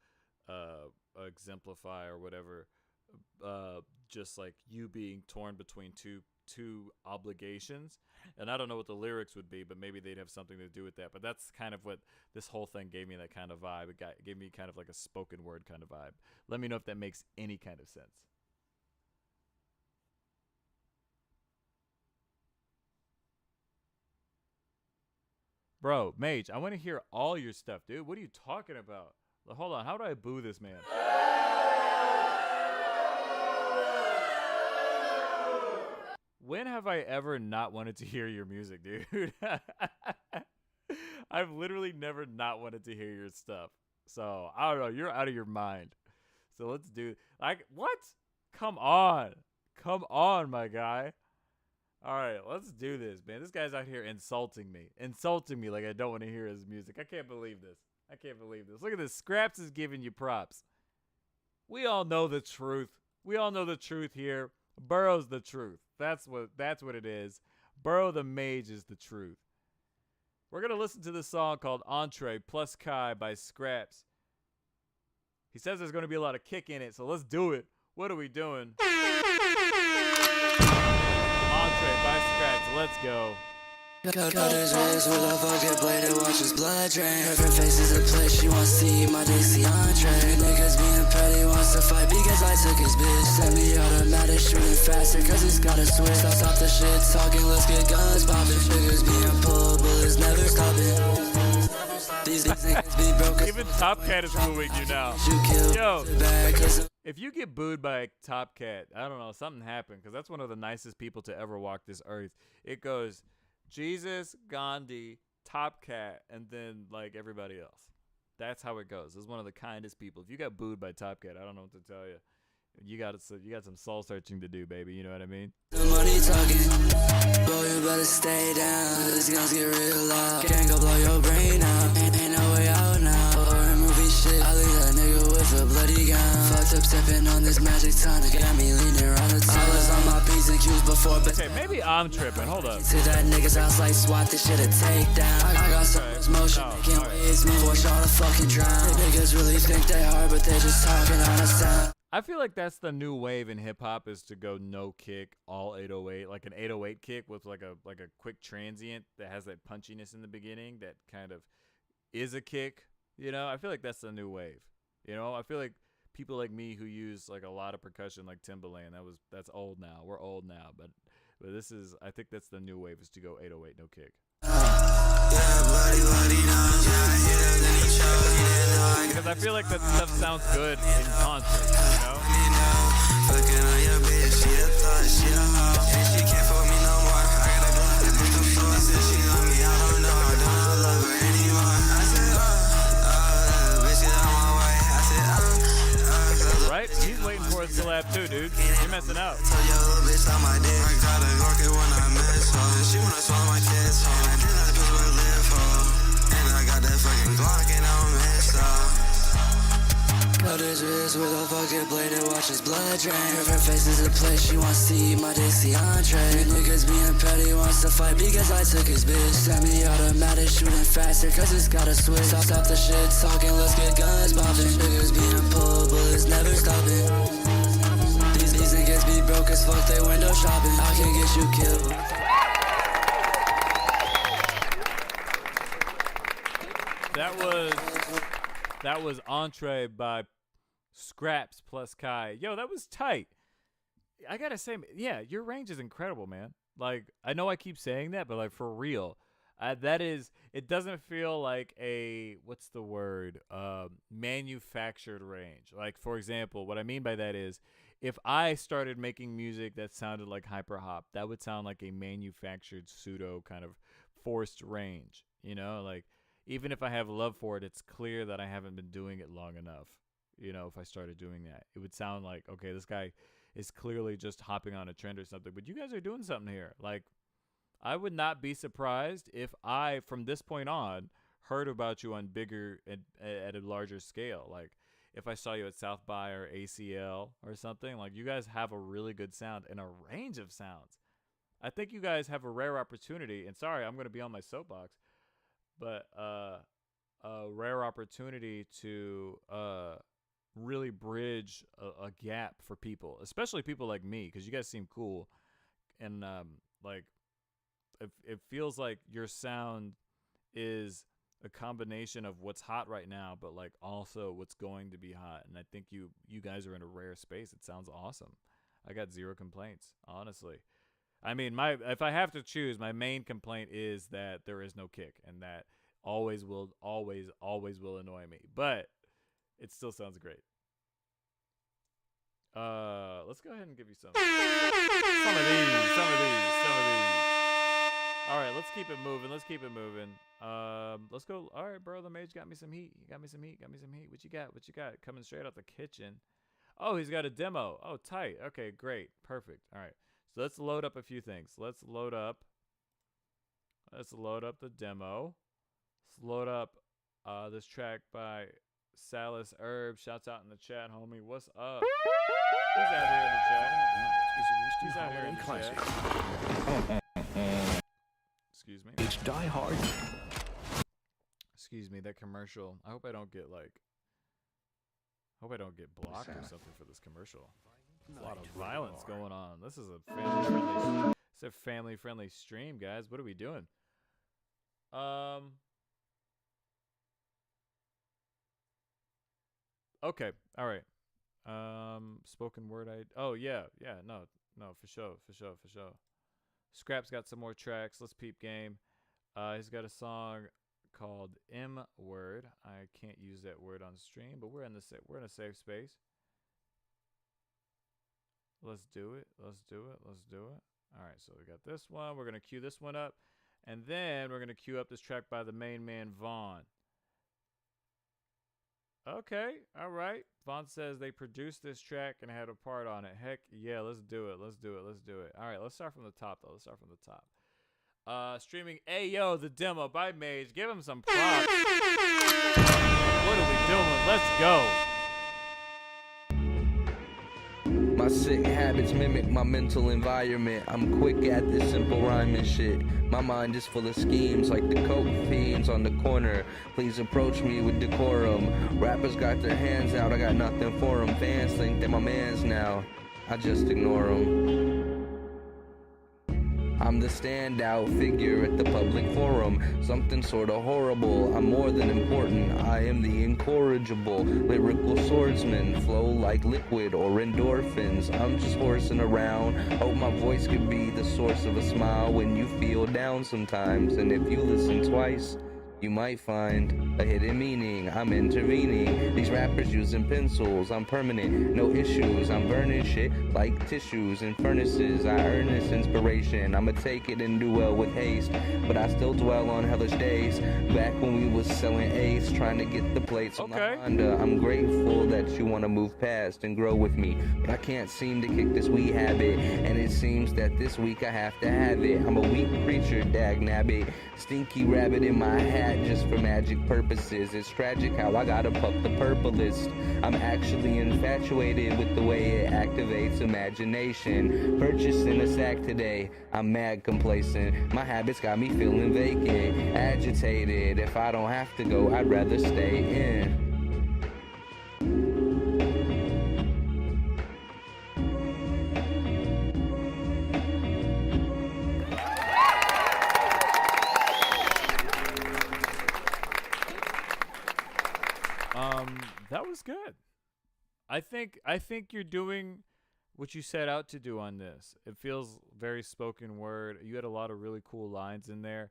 Speaker 3: exemplify or whatever, just like you being torn between two obligations. And I don't know what the lyrics would be, but maybe they'd have something to do with that. But that's kind of what this whole thing gave me, that kind of vibe. It gave me kind of like a spoken word kind of vibe. Let me know if that makes any kind of sense. Bro, Mage, I want to hear all your stuff, dude. What are you talking about? Hold on, how do I boo this man? When have I ever not wanted to hear your music, dude? I've literally never not wanted to hear your stuff. So, I don't know. You're out of your mind. So, let's do... what? Come on. Come on, my guy. All right, let's do this, man. This guy's out here insulting me. Insulting me like I don't want to hear his music. I can't believe this. I can't believe this. Look at this. Scraps is giving you props. We all know the truth. We all know the truth here. Burrow's the truth. That's what it is. Burrow the Mage is the truth. We're going to listen to this song called Entree plus Kai by Scraps. He says there's going to be a lot of kick in it, so let's do it. What are we doing? Entree by Scraps. Let's go.
Speaker 10: Cut his legs with a fucking blade and watch his blood drain. Her face is a place she wants to eat my Dixie entree. Niggas being petty wants to fight because I took his bitch. Semi-automatic, shooting faster, cause it's got a switch. Stop the shit talking, let's get guns poppin'. Triggers being pulled, bullets never stopping. These niggas be broke.
Speaker 3: Even Top Cat is booing you now. Yo, if you get booed by Top Cat, I don't know, something happened, because that's one of the nicest people to ever walk this earth. It goes Jesus, Gandhi, Top Cat, and then like everybody else. That's how it goes. This is one of the kindest people. If you got booed by Top Cat, I don't know what to tell you. You got some soul searching to do, baby. You know what I mean?
Speaker 10: The money talking, boy, you better stay down. This guns get real loud. Can't go blow your brain out. Ain't no way out now. Horror movie shit. I leave that nigga with a bloody gun. Fucked up stepping on this magic tonic. Got me leaning around the time. I was on my P's and Q's before.
Speaker 3: Okay, maybe I'm tripping. Hold up.
Speaker 10: To that nigga's house like SWAT. This shit a takedown. I got so much motion. Can't waste me. Force y'all to fucking drown. Niggas really think they hard, but they just talking on a sound.
Speaker 3: I feel like that's the new wave in hip hop, is to go no kick, all 808, like an 808 kick with like a quick transient that has that punchiness in the beginning that kind of is a kick. You know, I feel like that's the new wave. You know, I feel like people like me who use like a lot of percussion, like Timbaland, that's old now. We're old now, but this is, I think that's the new wave, is to go 808 no kick. Because I feel like that stuff sounds good in concert, you know?
Speaker 4: Fucking on your bitch, she a thought, she a hoe. And she can't fuck me no more. I got a glove that put the floor. Said she love me, I don't know. I don't love her anymore. I said, bitch, get out my way. I said,
Speaker 3: right? He's waiting for his collab too, dude. You're messing out.
Speaker 4: Told your little bitch on my dick. I gotta work it when I miss her. She wanna swallow my kids, ho. And then I bitch wanna live, ho. And I got that fucking Glock and I don't miss her.
Speaker 10: Cut his wrist with a fucking blade and watch his blood drain. Her face is a place, she wants to eat my Dixie entree. Niggas being petty, wants to fight because I took his bitch. Semi-automatic, shooting faster cause it's got a switch. Stop the shit talking, let's get guns poppin'. Niggas being pulled, bullets never stopping. These niggas be broke as fuck, they window shopping. I can get you killed.
Speaker 3: That was Entree by Scraps plus Kai. Yo, that was tight. I gotta say, yeah, your range is incredible, man. Like, I know I keep saying that, but like for real, that is. It doesn't feel like a, what's the word? Manufactured range. Like, for example, what I mean by that is, if I started making music that sounded like hyper hop, that would sound like a manufactured pseudo kind of forced range. You know, like. Even if I have love for it, it's clear that I haven't been doing it long enough. You know, if I started doing that, it would sound like, okay, this guy is clearly just hopping on a trend or something. But you guys are doing something here. Like, I would not be surprised if I, from this point on, heard about you on bigger and at a larger scale. Like, if I saw you at South by or ACL or something, like, you guys have a really good sound and a range of sounds. I think you guys have a rare opportunity. And sorry, I'm going to be on my soapbox. But a rare opportunity to really bridge a gap for people, especially people like me, because you guys seem cool, and like it feels like your sound is a combination of what's hot right now, but like also what's going to be hot. And I think you guys are in a rare space. It sounds awesome. I got zero complaints, honestly. I mean, if I have to choose, my main complaint is that there is no kick, and that always will annoy me. But it still sounds great. Let's go ahead and give you some of these. All right, let's keep it moving. Let's go. All right, bro. The mage got me some heat. Got me some heat. What you got? Coming straight out the kitchen. Oh, he's got a demo. Oh, tight. Okay, great. Perfect. All right. So let's load up a few things. Let's load up the demo. Let's load up this track by Salis Herb. Shouts out in the chat, homie. What's up? He's out here in the chat. Excuse me.
Speaker 11: It's Die Hard.
Speaker 3: Excuse me, that commercial. I hope I don't get blocked or something for this commercial. There's a lot of violence going on. This is a family-friendly stream, guys. What are we doing? Okay. All right. Spoken word. Oh yeah, no, for sure. Scrap's got some more tracks. Let's peep game. He's got a song called M word. I can't use that word on stream, but we're in a safe space. Let's do it. All right, so we got this one. We're gonna cue this one up, and then we're gonna cue up this track by the main man Vaughn. Okay, all right. Vaughn says they produced this track and had a part on it. Heck yeah, let's do it. All right, let's start from the top though. Streaming Ayo, the demo by Mage. Give him some props. What are we doing? Let's go.
Speaker 11: My sick habits mimic my mental environment. I'm quick at this simple rhyming shit. My mind is full of schemes like the coke fiends on the corner. Please approach me with decorum. Rappers got their hands out, I got nothing for them. Fans think they're my mans now, I just ignore them. I'm the standout figure at the public forum. Something sorta horrible, I'm more than important. I am the incorrigible lyrical swordsman. Flow like liquid or endorphins. I'm just horsing around. Hope my voice could be the source of a smile when you feel down sometimes. And if you listen twice, you might find a hidden meaning. I'm intervening. These rappers using pencils. I'm permanent, no issues. I'm burning shit like tissues in furnaces. I earn this inspiration. I'ma take it and do well with haste. But I still dwell on hellish days. Back when we was selling Ace, trying to get the plates on the Honda. I'm grateful that you wanna move past and grow with me. But I can't seem to kick this weed habit. And it seems that this week I have to have it. I'm a weak creature, dag nabbit. Stinky rabbit in my hat just for magic purposes. It's tragic how I gotta puff the purplest. I'm actually infatuated with the way it activates imagination. Purchasing a sack today, I'm mad complacent. My habits got me feeling vacant, agitated. If I don't have to go, I'd rather stay in.
Speaker 3: That was good. I think you're doing what you set out to do on this. It feels very spoken word. You had a lot of really cool lines in there.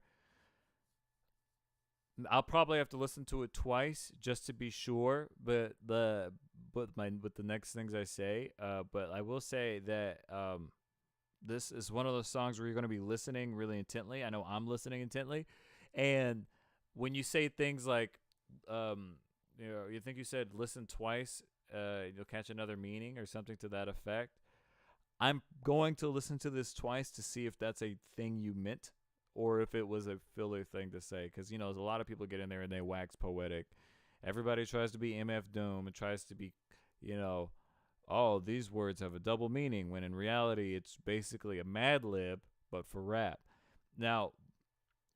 Speaker 3: I'll probably have to listen to it twice just to be sure, with the next things I say. But I will say that this is one of those songs where you're going to be listening really intently. I know I'm listening intently, and when you say things like you think you said listen twice, you'll catch another meaning or something to that effect. I'm going to listen to this twice to see if that's a thing you meant or if it was a filler thing to say. Because, there's a lot of people get in there and they wax poetic. Everybody tries to be MF Doom and tries to be, oh, these words have a double meaning, when in reality it's basically a Mad Lib, but for rap. Now,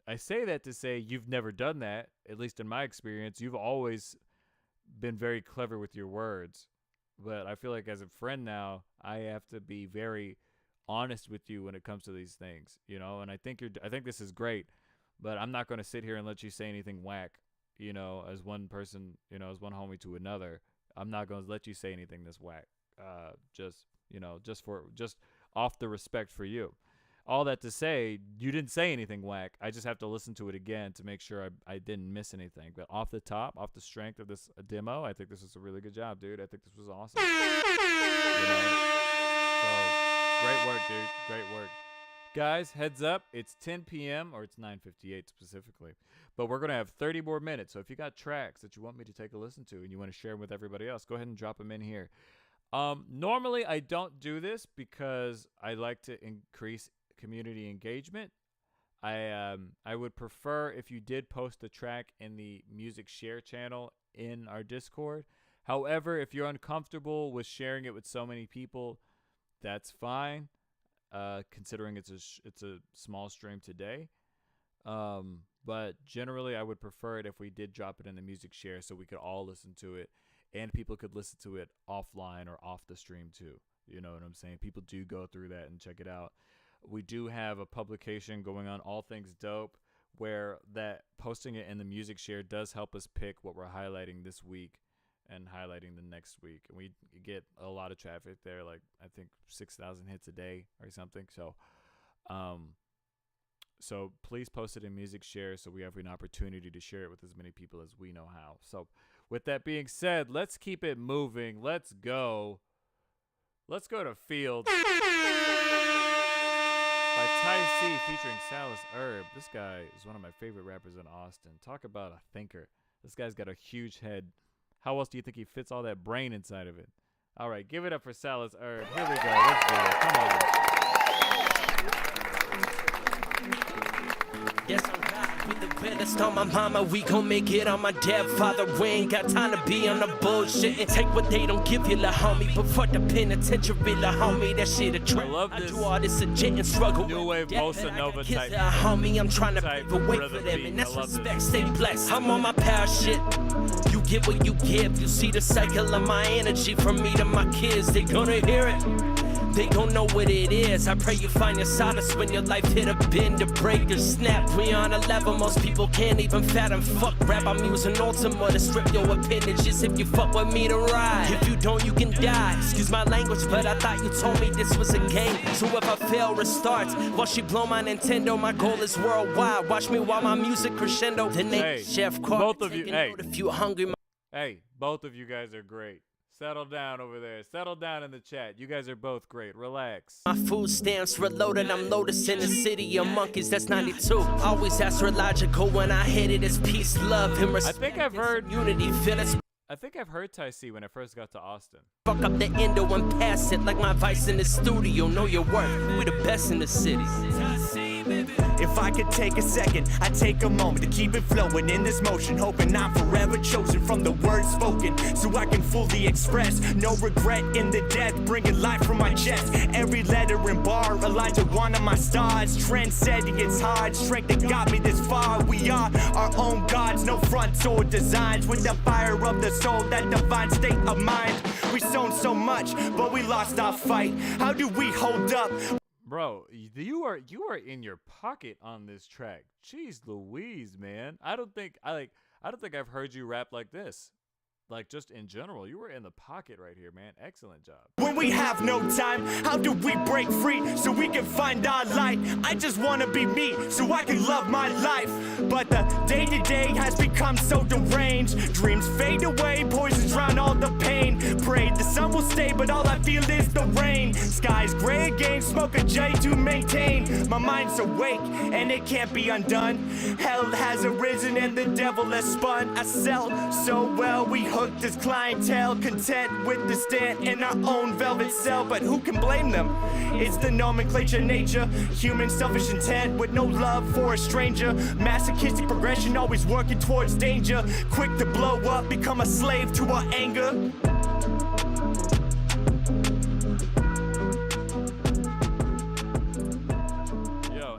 Speaker 3: I say that to say you've never done that, at least in my experience. You've always been very clever with your words, but I feel like as a friend now, I have to be very honest with you when it comes to these things, and I think this is great, but I'm not going to sit here and let you say anything whack, as one person, as one homie to another. I'm not going to let you say anything that's whack, just off the respect for you. All that to say, you didn't say anything whack. I just have to listen to it again to make sure I didn't miss anything. But off the strength of this demo, I think this is a really good job, dude. I think this was awesome. So, great work, dude. Great work. Guys, heads up. It's 10 p.m. or it's 9:58 specifically. But we're going to have 30 more minutes. So if you got tracks that you want me to take a listen to and you want to share them with everybody else, go ahead and drop them in here. Normally, I don't do this because I like to increase community engagement. I would prefer if you did post a track in the music share channel in our Discord. However, if you're uncomfortable with sharing it with so many people, that's fine. Considering it's a small stream today. But generally I would prefer it if we did drop it in the music share so we could all listen to it and people could listen to it offline or off the stream too. You know what I'm saying? People do go through that and check it out. We do have a publication going on, All Things Dope, where that posting it in the music share does help us pick what we're highlighting this week and highlighting the next week. And we get a lot of traffic there, like I think 6,000 hits a day or something. So, so please post it in Music Share so we have an opportunity to share it with as many people as we know how. So with that being said, let's keep it moving. Let's go to Field by Ty C featuring Salas Herb. This guy is one of my favorite rappers in Austin. Talk about a thinker. This guy's got a huge head. How else do you think he fits all that brain inside of it? All right, give it up for Salas Herb. Here we go. Let's do it. Come on.
Speaker 12: Yes, I'm God with the realest on my mama. We gon' make it on my dead father. We ain't got time to be on the bullshit. And take what they don't give you, la homie. But for the penitentiary, la homie, that shit a trip. I do all this legit and struggle.
Speaker 3: New wave bossa nova type.
Speaker 12: Homie, I'm trying to pave a way for them. And that's respect, stay blessed. I'm on my power shit. You get what you give. You see the cycle of my energy from me to my kids. They gonna hear it. They gon' know what it is. I pray you find your solace when your life hit a bend, a break, or snap. We on a level most people can't even fathom. Fuck rap, I'm using Ultima to strip your appendages. If you fuck with me to ride, if you don't, you can die. Excuse my language, but I thought you told me this was a game. So if I fail, restart. While she blow my Nintendo, my goal is worldwide. Watch me while my music crescendo. The name Chef Carter.
Speaker 3: Both of you, hey.
Speaker 12: If you hungry,
Speaker 3: Hey, both of you guys are great. Settle down over there. Settle down in the chat. You guys are both great. Relax.
Speaker 12: My food stamps reloaded. I'm Lotus in the city of monkeys. That's 92. Always astrological when I hit it. It's peace, love, and respect.
Speaker 3: I think I've heard
Speaker 12: unity. Feel it.
Speaker 3: I think I've heard Ty C when I first got to Austin.
Speaker 12: Fuck up the endo and pass it like my vice in the studio. Know your worth. We the best in the city.
Speaker 13: If I could take a second, I'd take a moment to keep it flowing in this motion, hoping I'm forever chosen from the words spoken, so I can fully express no regret in the death, bringing life from my chest. Every letter and bar aligned to one of my stars, transcending its hard strength that got me this far. We are our own gods, no fronts or designs, with the fire of the soul, that divine state of mind. We sown so much, but we lost our fight. How do we hold up?
Speaker 3: Bro, you are in your pocket on this track. Jeez Louise, man. I don't think I've heard you rap like this. Like, just in general, you were in the pocket right here, man. Excellent job.
Speaker 13: When we have no time, how do we break free so we can find our light? I just want to be me so I can love my life. But the day-to-day has become so deranged. Dreams fade away, poisons drown all the pain. Pray the sun will stay, but all I feel is the rain. Sky's gray again, smoke a J to maintain. My mind's awake, and it can't be undone. Hell has arisen, and the devil has spun. I sell so well, we hooked as clientele, content with the stand in our own velvet cell. But who can blame them? It's the nomenclature nature, human selfish intent with no love for a stranger. Masochistic progression, always working towards danger. Quick to blow up, become a slave to our anger.
Speaker 3: Yo,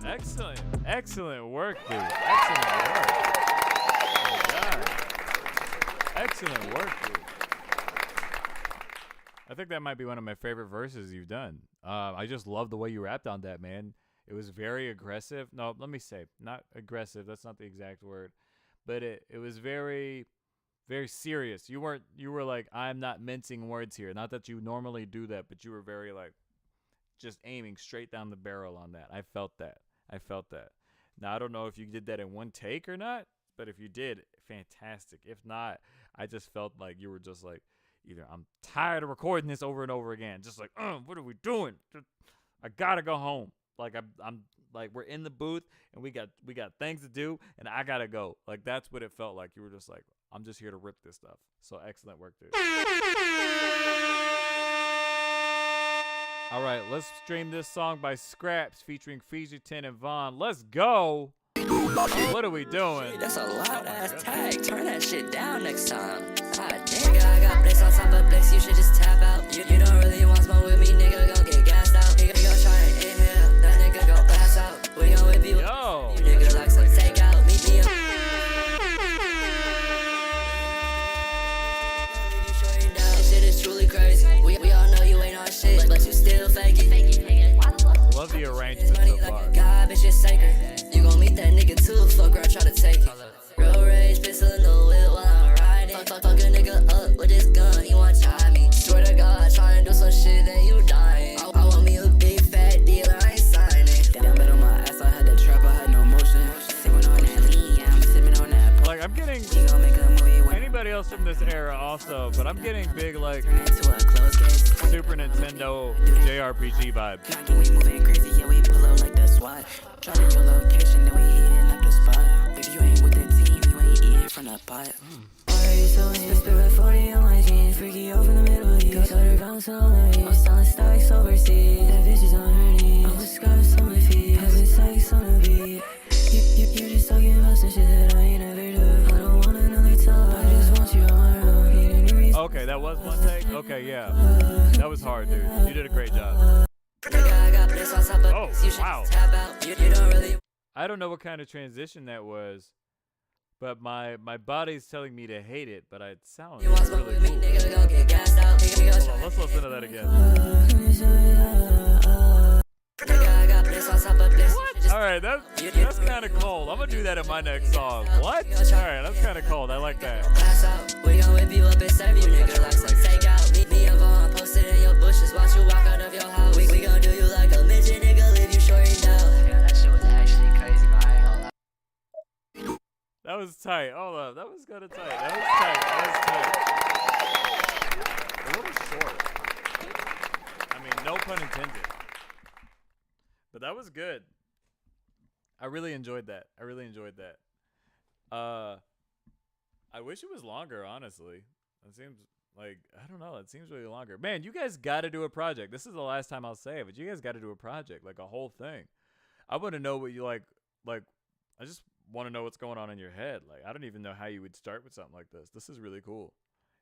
Speaker 3: excellent work, dude. Excellent work. Excellent work, dude. I think that might be one of my favorite verses you've done. I just love the way you rapped on that, man. It was very aggressive. No, let me say, not aggressive. That's not the exact word. But it was very, very serious. You were like, I'm not mincing words here. Not that you normally do that, but you were very like, just aiming straight down the barrel on that. I felt that. Now, I don't know if you did that in one take or not, but if you did, fantastic. If not, I just felt like you were just like, either I'm tired of recording this over and over again. Just like, what are we doing? I gotta go home. Like I'm like, we're in the booth and we got things to do and I gotta go. Like, that's what it felt like. You were just like, I'm just here to rip this stuff. So excellent work, dude. All right, let's stream this song by Scraps featuring Fugitin and Vaughn. Let's go. What are we doing?
Speaker 10: That's a loud ass tag. Turn that shit down next time. God damn. Nigga, I got Blix on top of Blix. You should just tap out. You don't really want smoke with me, nigga. Gon' get gassed out. Nigga gon' try and inhale. That nigga gon' pass out. We gon' whip you.
Speaker 3: Yo.
Speaker 10: You nigga like some takeout. Meet me up. This shit is truly crazy. We all know you ain't on shit, but you still fake it.
Speaker 3: Love the arrangement so far.
Speaker 10: God, bitch, it's sacred. You gon' meet that nigga too, fuck girl, try to take it. Real rage, pistol in the whip while I'm riding. Fuck a nigga up with this
Speaker 3: also, but I'm getting big like Super Nintendo JRPG vibe.
Speaker 10: We moving crazy, yeah, we pull up like the SWAT. Trying your location, then we hitting up the spot. If you ain't with the team, you ain't eating from the pot. So spirit 40 on my jeans, freaky over the Middle East. Got her bouncing on my I'm selling stocks overseas. That bitch is on her knees. I'm with scars on my feet, having sex on the beat. You just talking about some shit that I ain't never do. I don't want another talk, I just want you on my own.
Speaker 3: Okay, that was one take? Okay, yeah. That was hard, dude. You did a great job. Oh, wow. I don't know what kind of transition that was, but my body's telling me to hate it, but it sounds really cool. Hold on, let's listen to that again. What? Alright, that's kind of cold. I'm gonna do that in my next song. What? Alright, that's kind of cold. I like that.
Speaker 10: We gon' whip you up and serve you, nigga, like some takeout. Meet me up on posted in your bushes, watch you walk out of your house. We gon' do you like a midget, nigga, leave you short and down. Yeah, that shit was actually crazy, but I ain't gonna lie.
Speaker 3: That was tight. Hold up. That was kind of tight. That was tight. A little short. I mean, no pun intended. But that was good. I really enjoyed that. I wish it was longer, honestly. It seems like, I don't know, it seems really longer. Man, you guys got to do a project. This is the last time I'll say it, but you guys got to do a project, like a whole thing. I want to know what you like, I just want to know what's going on in your head. Like, I don't even know how you would start with something like this. This is really cool.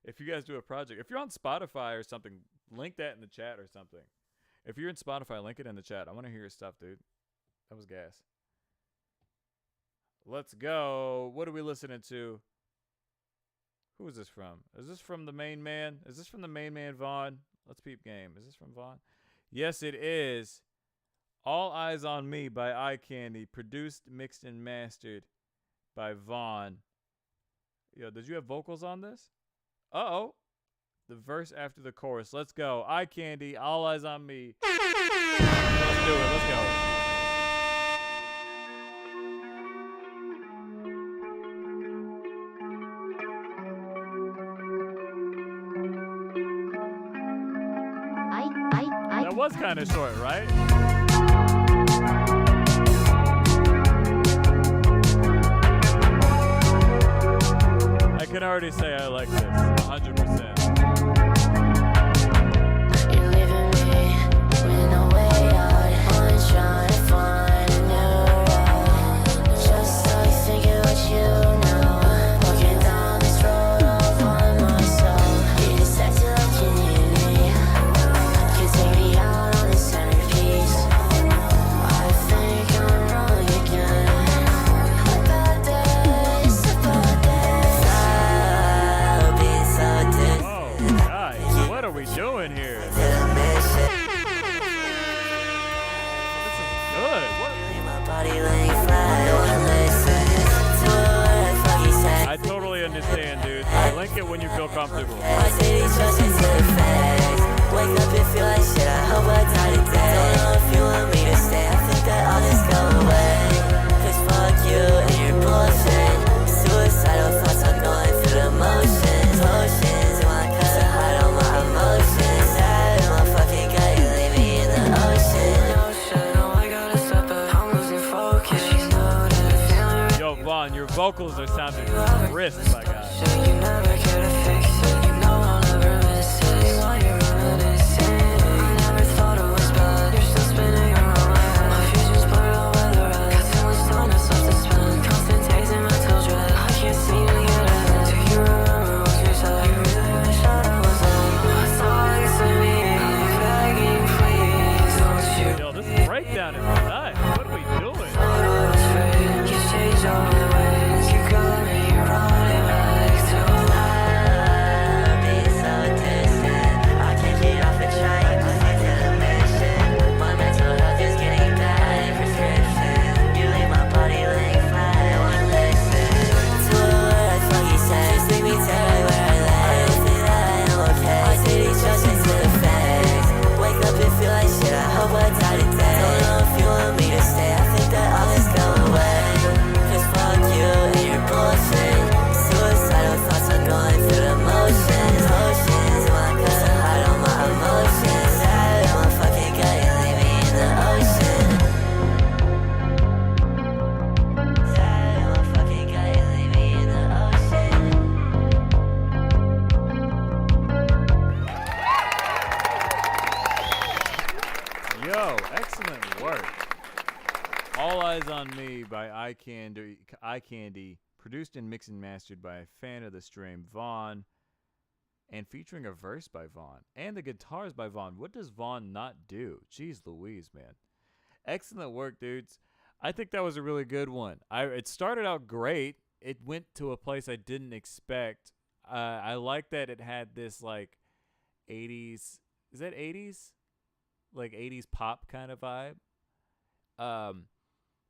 Speaker 3: If you guys do a project, if you're on Spotify or something, link that in the chat or something. If you're in Spotify, link it in the chat. I want to hear your stuff, dude. That was gas. Let's go. What are we listening to? Who is this from? Is this from the main man? Is this from the main man, Vaughn? Let's peep game. Is this from Vaughn? Yes, it is. All Eyes on Me by Eye Candy. Produced, mixed, and mastered by Vaughn. Yo, did you have vocals on this? Uh-oh. The verse after the chorus. Let's go. Eye Candy, All Eyes on Me. Let's do it. Let's go. That was kind of short, right? I can already say I like this 100%.
Speaker 10: You're leaving me with no way out. I'm trying to find a new route. Just like thinking what you know. Walking down this road all by myself. You just acting like you need me. You take me out on the centerpiece. I think I'm wrong again. A bad day, it's a bad day. I'll be so distant.
Speaker 3: Oh, guys, what are we doing here? This is good. What? I totally understand, dude. Link it when you feel comfortable.
Speaker 10: Wake up and feel like shit. I hope I die today. Don't know if you want me to stay. I think that I'll just go away. Cause fuck you and your bullshit. Suicidal thoughts are going through the motions. Oceans in my cups to hide all my emotions. Sad in my fucking gut, you leave me in the ocean. Oh, I gotta stop it. I'm losing focus. She's not in a feeling.
Speaker 3: Yo, Vaughn, your vocals are sounding crisp, my guy.
Speaker 10: You never care to fix it. You know I'll never miss it. While you're reminiscing, I never thought it was bad. You're still spinning around my head. My future's blurred out with the red. Got so much time that's left to spend. Constant days in mental dread. I can't seem to get ahead. Do you remember what you said? You really wish that I was in. What's always to me? I'm begging, please. Don't you?
Speaker 3: Yo, this breakdown is nuts. What are we doing?
Speaker 10: thought I was free. You changed all my ways. You got me running back to life.
Speaker 3: go. Excellent work. All Eyes on Me by Eye Candy, produced and mixed and mastered by a fan of the stream, Vaughn, and featuring a verse by Vaughn and the guitars by Vaughn. What does Vaughn not do? Jeez Louise, man. Excellent work, dudes. I think that was a really good one. It started out great. It went to a place I didn't expect. I like that it had this like 80s. Is that 80s? Like 80s pop kind of vibe.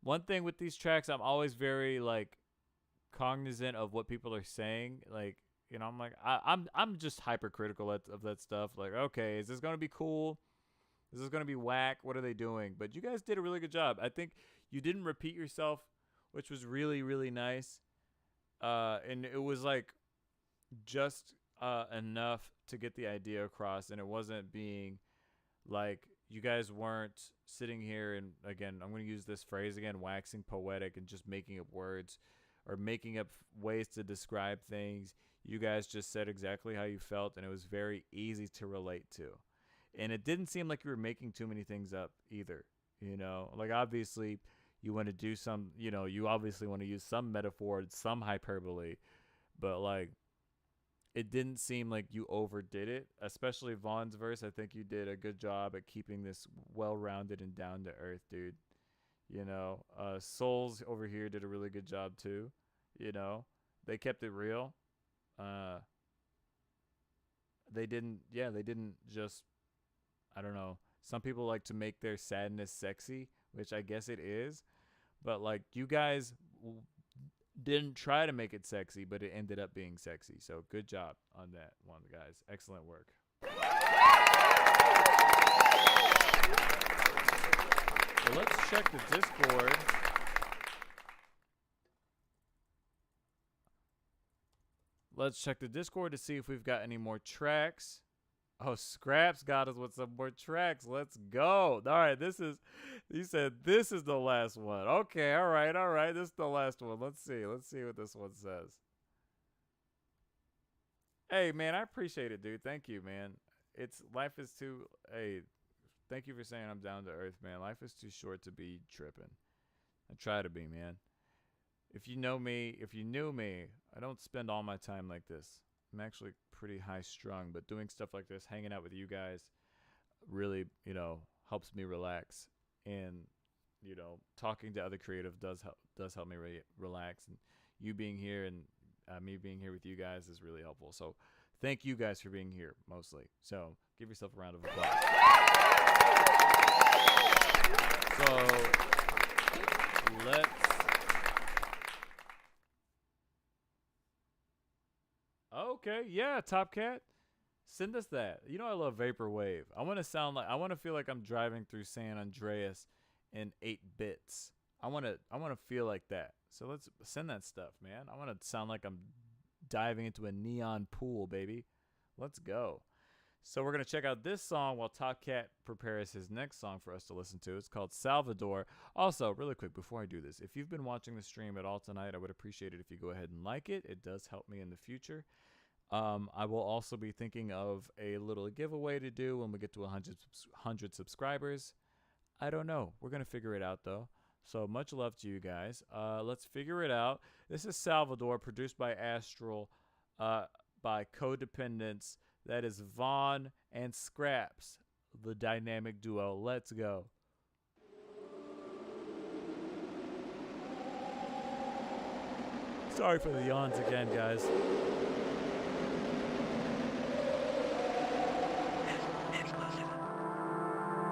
Speaker 3: One thing with these tracks, I'm always very like cognizant of what people are saying. Like, you know, I'm like I'm just hypercritical of that stuff. Like, okay, is this gonna be cool? Is this gonna be whack? What are they doing? But you guys did a really good job. I think you didn't repeat yourself, which was really, really nice. And it was like just enough to get the idea across, and it wasn't being like, you guys weren't sitting here and, again, I'm going to use this phrase again, waxing poetic and just making up words or making up ways to describe things. You guys just said exactly how you felt, and it was very easy to relate to. And it didn't seem like you were making too many things up either. You know, like, obviously you want to do some, you know, you obviously want to use some metaphor, some hyperbole, but like, it didn't seem like you overdid it, especially Vaughn's verse. I think you did a good job at keeping this well-rounded and down to earth, dude. You know, Souls over here did a really good job too. You know, they kept it real. They didn't just, I don't know. Some people like to make their sadness sexy, which I guess it is, but like, you guys didn't try to make it sexy, but it ended up being sexy. So good job on that one, guys. Excellent work. So let's check the Discord. Let's check the Discord to see if we've got any more tracks. Oh, Scraps got us with some more tracks. Let's go. All right, he said this is the last one. Okay, all right. This is the last one. Let's see what this one says. Hey, man, I appreciate it, dude. Thank you, man. Hey, thank you for saying I'm down to earth, man. Life is too short to be tripping. I try to be, man. If you knew me, I don't spend all my time like this. I'm actually pretty high strung, but doing stuff like this, hanging out with you guys, really, you know, helps me relax. And, you know, talking to other creative does help me relax. And you being here and me being here with you guys is really helpful. So thank you guys for being here, mostly. So give yourself a round of applause. So let's... Okay, yeah, Top Cat. Send us that. You know I love Vaporwave. I want to feel like I'm driving through San Andreas in 8 bits. I want to feel like that. So let's send that stuff, man. I want to sound like I'm diving into a neon pool, baby. Let's go. So we're going to check out this song while Top Cat prepares his next song for us to listen to. It's called Salvador. Also, really quick, before I do this, if you've been watching the stream at all tonight, I would appreciate it if you go ahead and like it. It does help me in the future. I will also be thinking of a little giveaway to do when we get to 100 subscribers. I don't know. We're going to figure it out, though. So much love to you guys. Let's figure it out. This is Salvador, produced by Astral, by Codependence. That is Vaughn and Scraps, the dynamic duo. Let's go. Sorry for the yawns again, guys.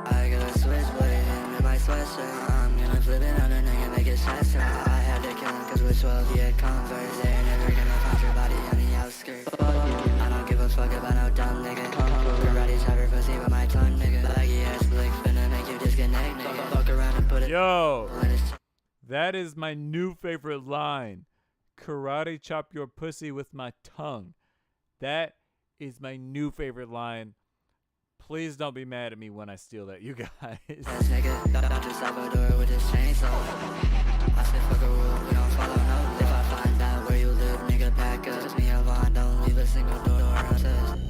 Speaker 10: I gotta switch with him in my sweatshirt. I'm gonna flip it on a nigga, make it faster. I had to kill him cause we're 12 year converts. They're never gonna find your body on the outskirts. I don't give a fuck about no dumb nigga. Karate chopper pussy with my tongue, nigga. Baggy ass flick finna make you disconnect, nigga. Fuck around and put it.
Speaker 3: Yo, that is my new favorite line. Karate chop your pussy with my tongue. That is my new favorite line. Please don't be mad at me when I steal that, you guys.
Speaker 10: Nigga, Dr. Salvador with his chainsaw. I said fuck a rule, we don't follow no. If I find out where you live, nigga, back up. Just me and Vaughn, don't leave a single door untouched.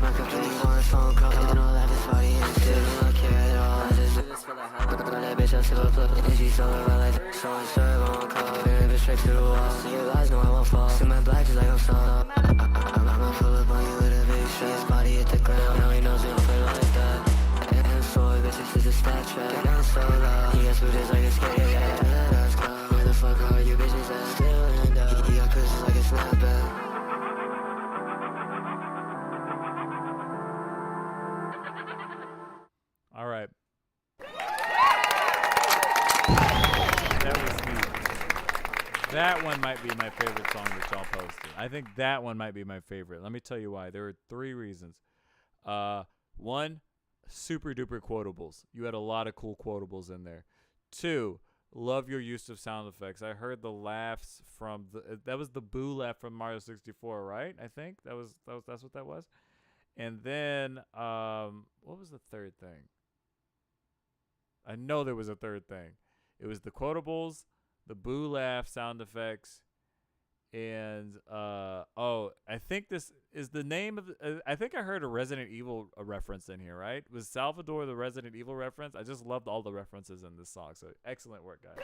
Speaker 10: my cup, 24 phone call. I don't laugh, this body and still don't care at all. I just do this for the hell of it. That bitch, I still a plug. And she so around like so and serve on call. Very bitch straight to the wall. So your guys know I won't fall. See my black just like I'm soft. I'm full up on you with a big stress. Body hit the ground, now he knows we don't play like that. And so bitches is a stat track. Get down so low. He got switches like a skate. Yeah, let us go. Where the fuck are you bitches at? Still in doubt. He got cushions like a snapback.
Speaker 3: All right. That was deep. That one might be my favorite song that y'all posted. I think that one might be my favorite. Let me tell you why. There were 3 reasons. One, super duper quotables. You had a lot of cool quotables in there. 2, love your use of sound effects. I heard the laughs from that was the boo laugh from Mario 64, right? I think that's what that was. And then what was the third thing? I know there was a third thing. It was the quotables, the boo laugh sound effects, and I think this is the name of I think I heard a Resident Evil reference in here, right? Was Salvador the Resident Evil reference? I just loved all the references in this song. So excellent work, guys.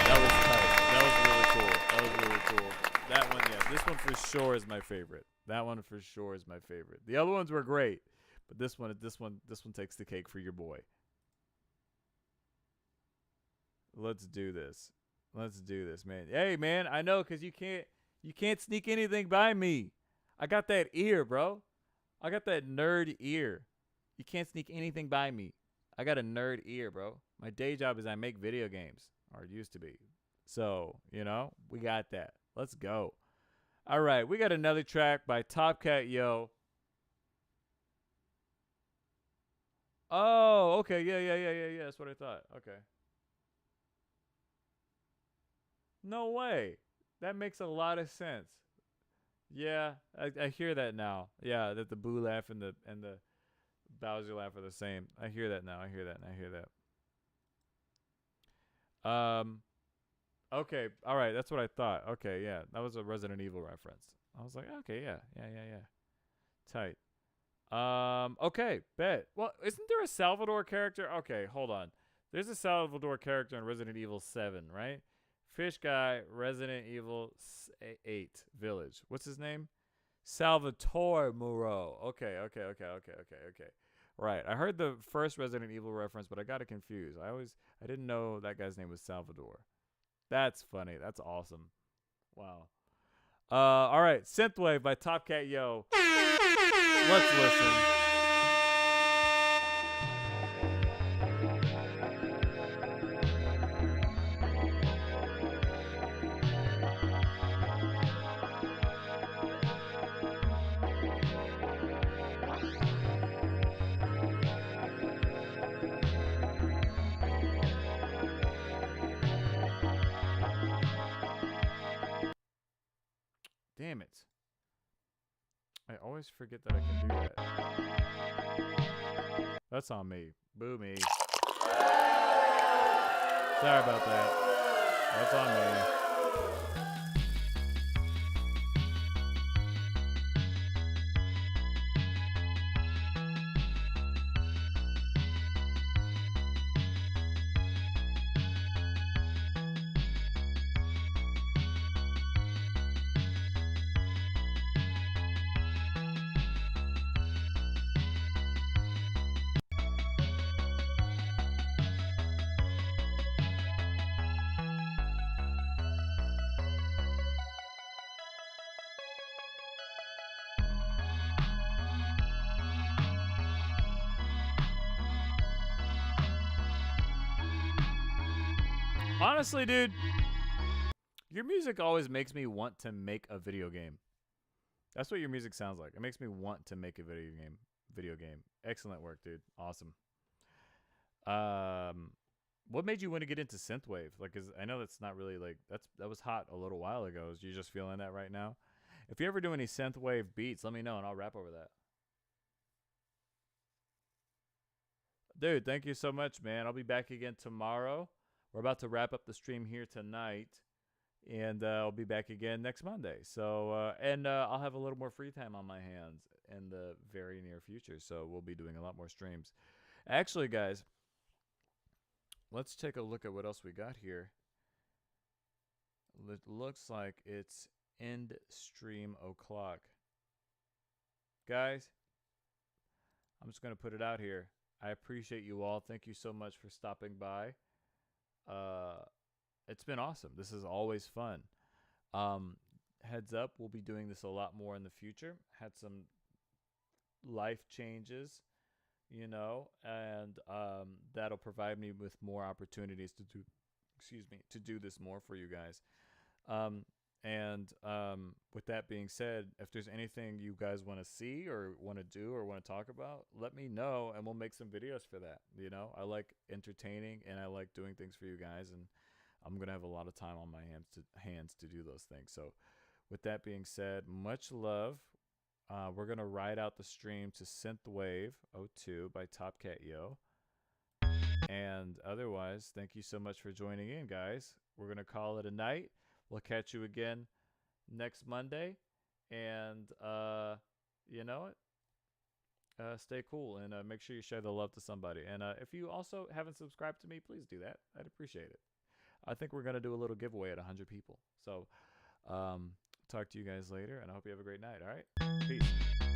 Speaker 3: That was tight. That was really cool. That was really cool. That one, yeah. This one for sure is my favorite. That one for sure is my favorite. The other ones were great, but this one takes the cake for your boy. Let's do this. Let's do this, man. Hey, man, I know, cause you can't sneak anything by me. I got that ear, bro. I got that nerd ear. You can't sneak anything by me. I got a nerd ear, bro. My day job is I make video games, or it used to be. So, you know, we got that. Let's go. All right, we got another track by Top Cat Yo. Oh, okay. Yeah. That's what I thought. Okay. No way. That makes a lot of sense. Yeah, I hear that now. Yeah, that the boo laugh and the Bowser laugh are the same. I hear that now. I hear that. Okay. All right. That's what I thought. Okay. Yeah. That was a Resident Evil reference. I was like, okay. Yeah. Tight. Okay. Bet. Well, isn't there a Salvador character? Okay. Hold on. There's a Salvador character in Resident Evil 7, right? Fish guy, Resident Evil 8 Village. What's his name? Salvatore Muro. Okay. Right. I heard the first Resident Evil reference, but I got it confused. I didn't know that guy's name was Salvador. That's funny. That's awesome. Wow. All right. Synthwave by Top Cat Yo. Let's listen. Damn it. I always forget that I can do that. That's on me. Boo me. Sorry about that. That's on me. Honestly, dude, your music always makes me want to make a video game. That's what your music sounds like. It makes me want to make a video game. Excellent work, dude. Awesome. What made you want to get into synthwave? Like, 'cause I know that's not really like that was hot a little while ago. Is you just feeling that right now? If you ever do any synthwave beats, let me know and I'll rap over that. Dude, thank you so much, man. I'll be back again tomorrow. We're about to wrap up the stream here tonight. And I'll be back again next Monday. So, I'll have a little more free time on my hands in the very near future. So we'll be doing a lot more streams. Actually, guys, let's take a look at what else we got here. It looks like it's end stream o'clock. Guys, I'm just going to put it out here. I appreciate you all. Thank you so much for stopping by. It's been awesome. This is always fun. Heads up, we'll be doing this a lot more in the future. Had some life changes, you know, and that'll provide me with more opportunities to do this more for you guys. With that being said, if there's anything you guys want to see or want to do or want to talk about, let me know and we'll make some videos for that. You know, I like entertaining and I like doing things for you guys, and I'm going to have a lot of time on my hands to do those things. So with that being said, much love. We're going to ride out the stream to Synthwave 02 by Top Cat Yo. And otherwise, thank you so much for joining in, guys. We're going to call it a night. We'll catch you again next Monday. And, you know what? Stay cool and make sure you share the love to somebody. And if you also haven't subscribed to me, please do that. I'd appreciate it. I think we're going to do a little giveaway at 100 people. So talk to you guys later, and I hope you have a great night. All right? Peace.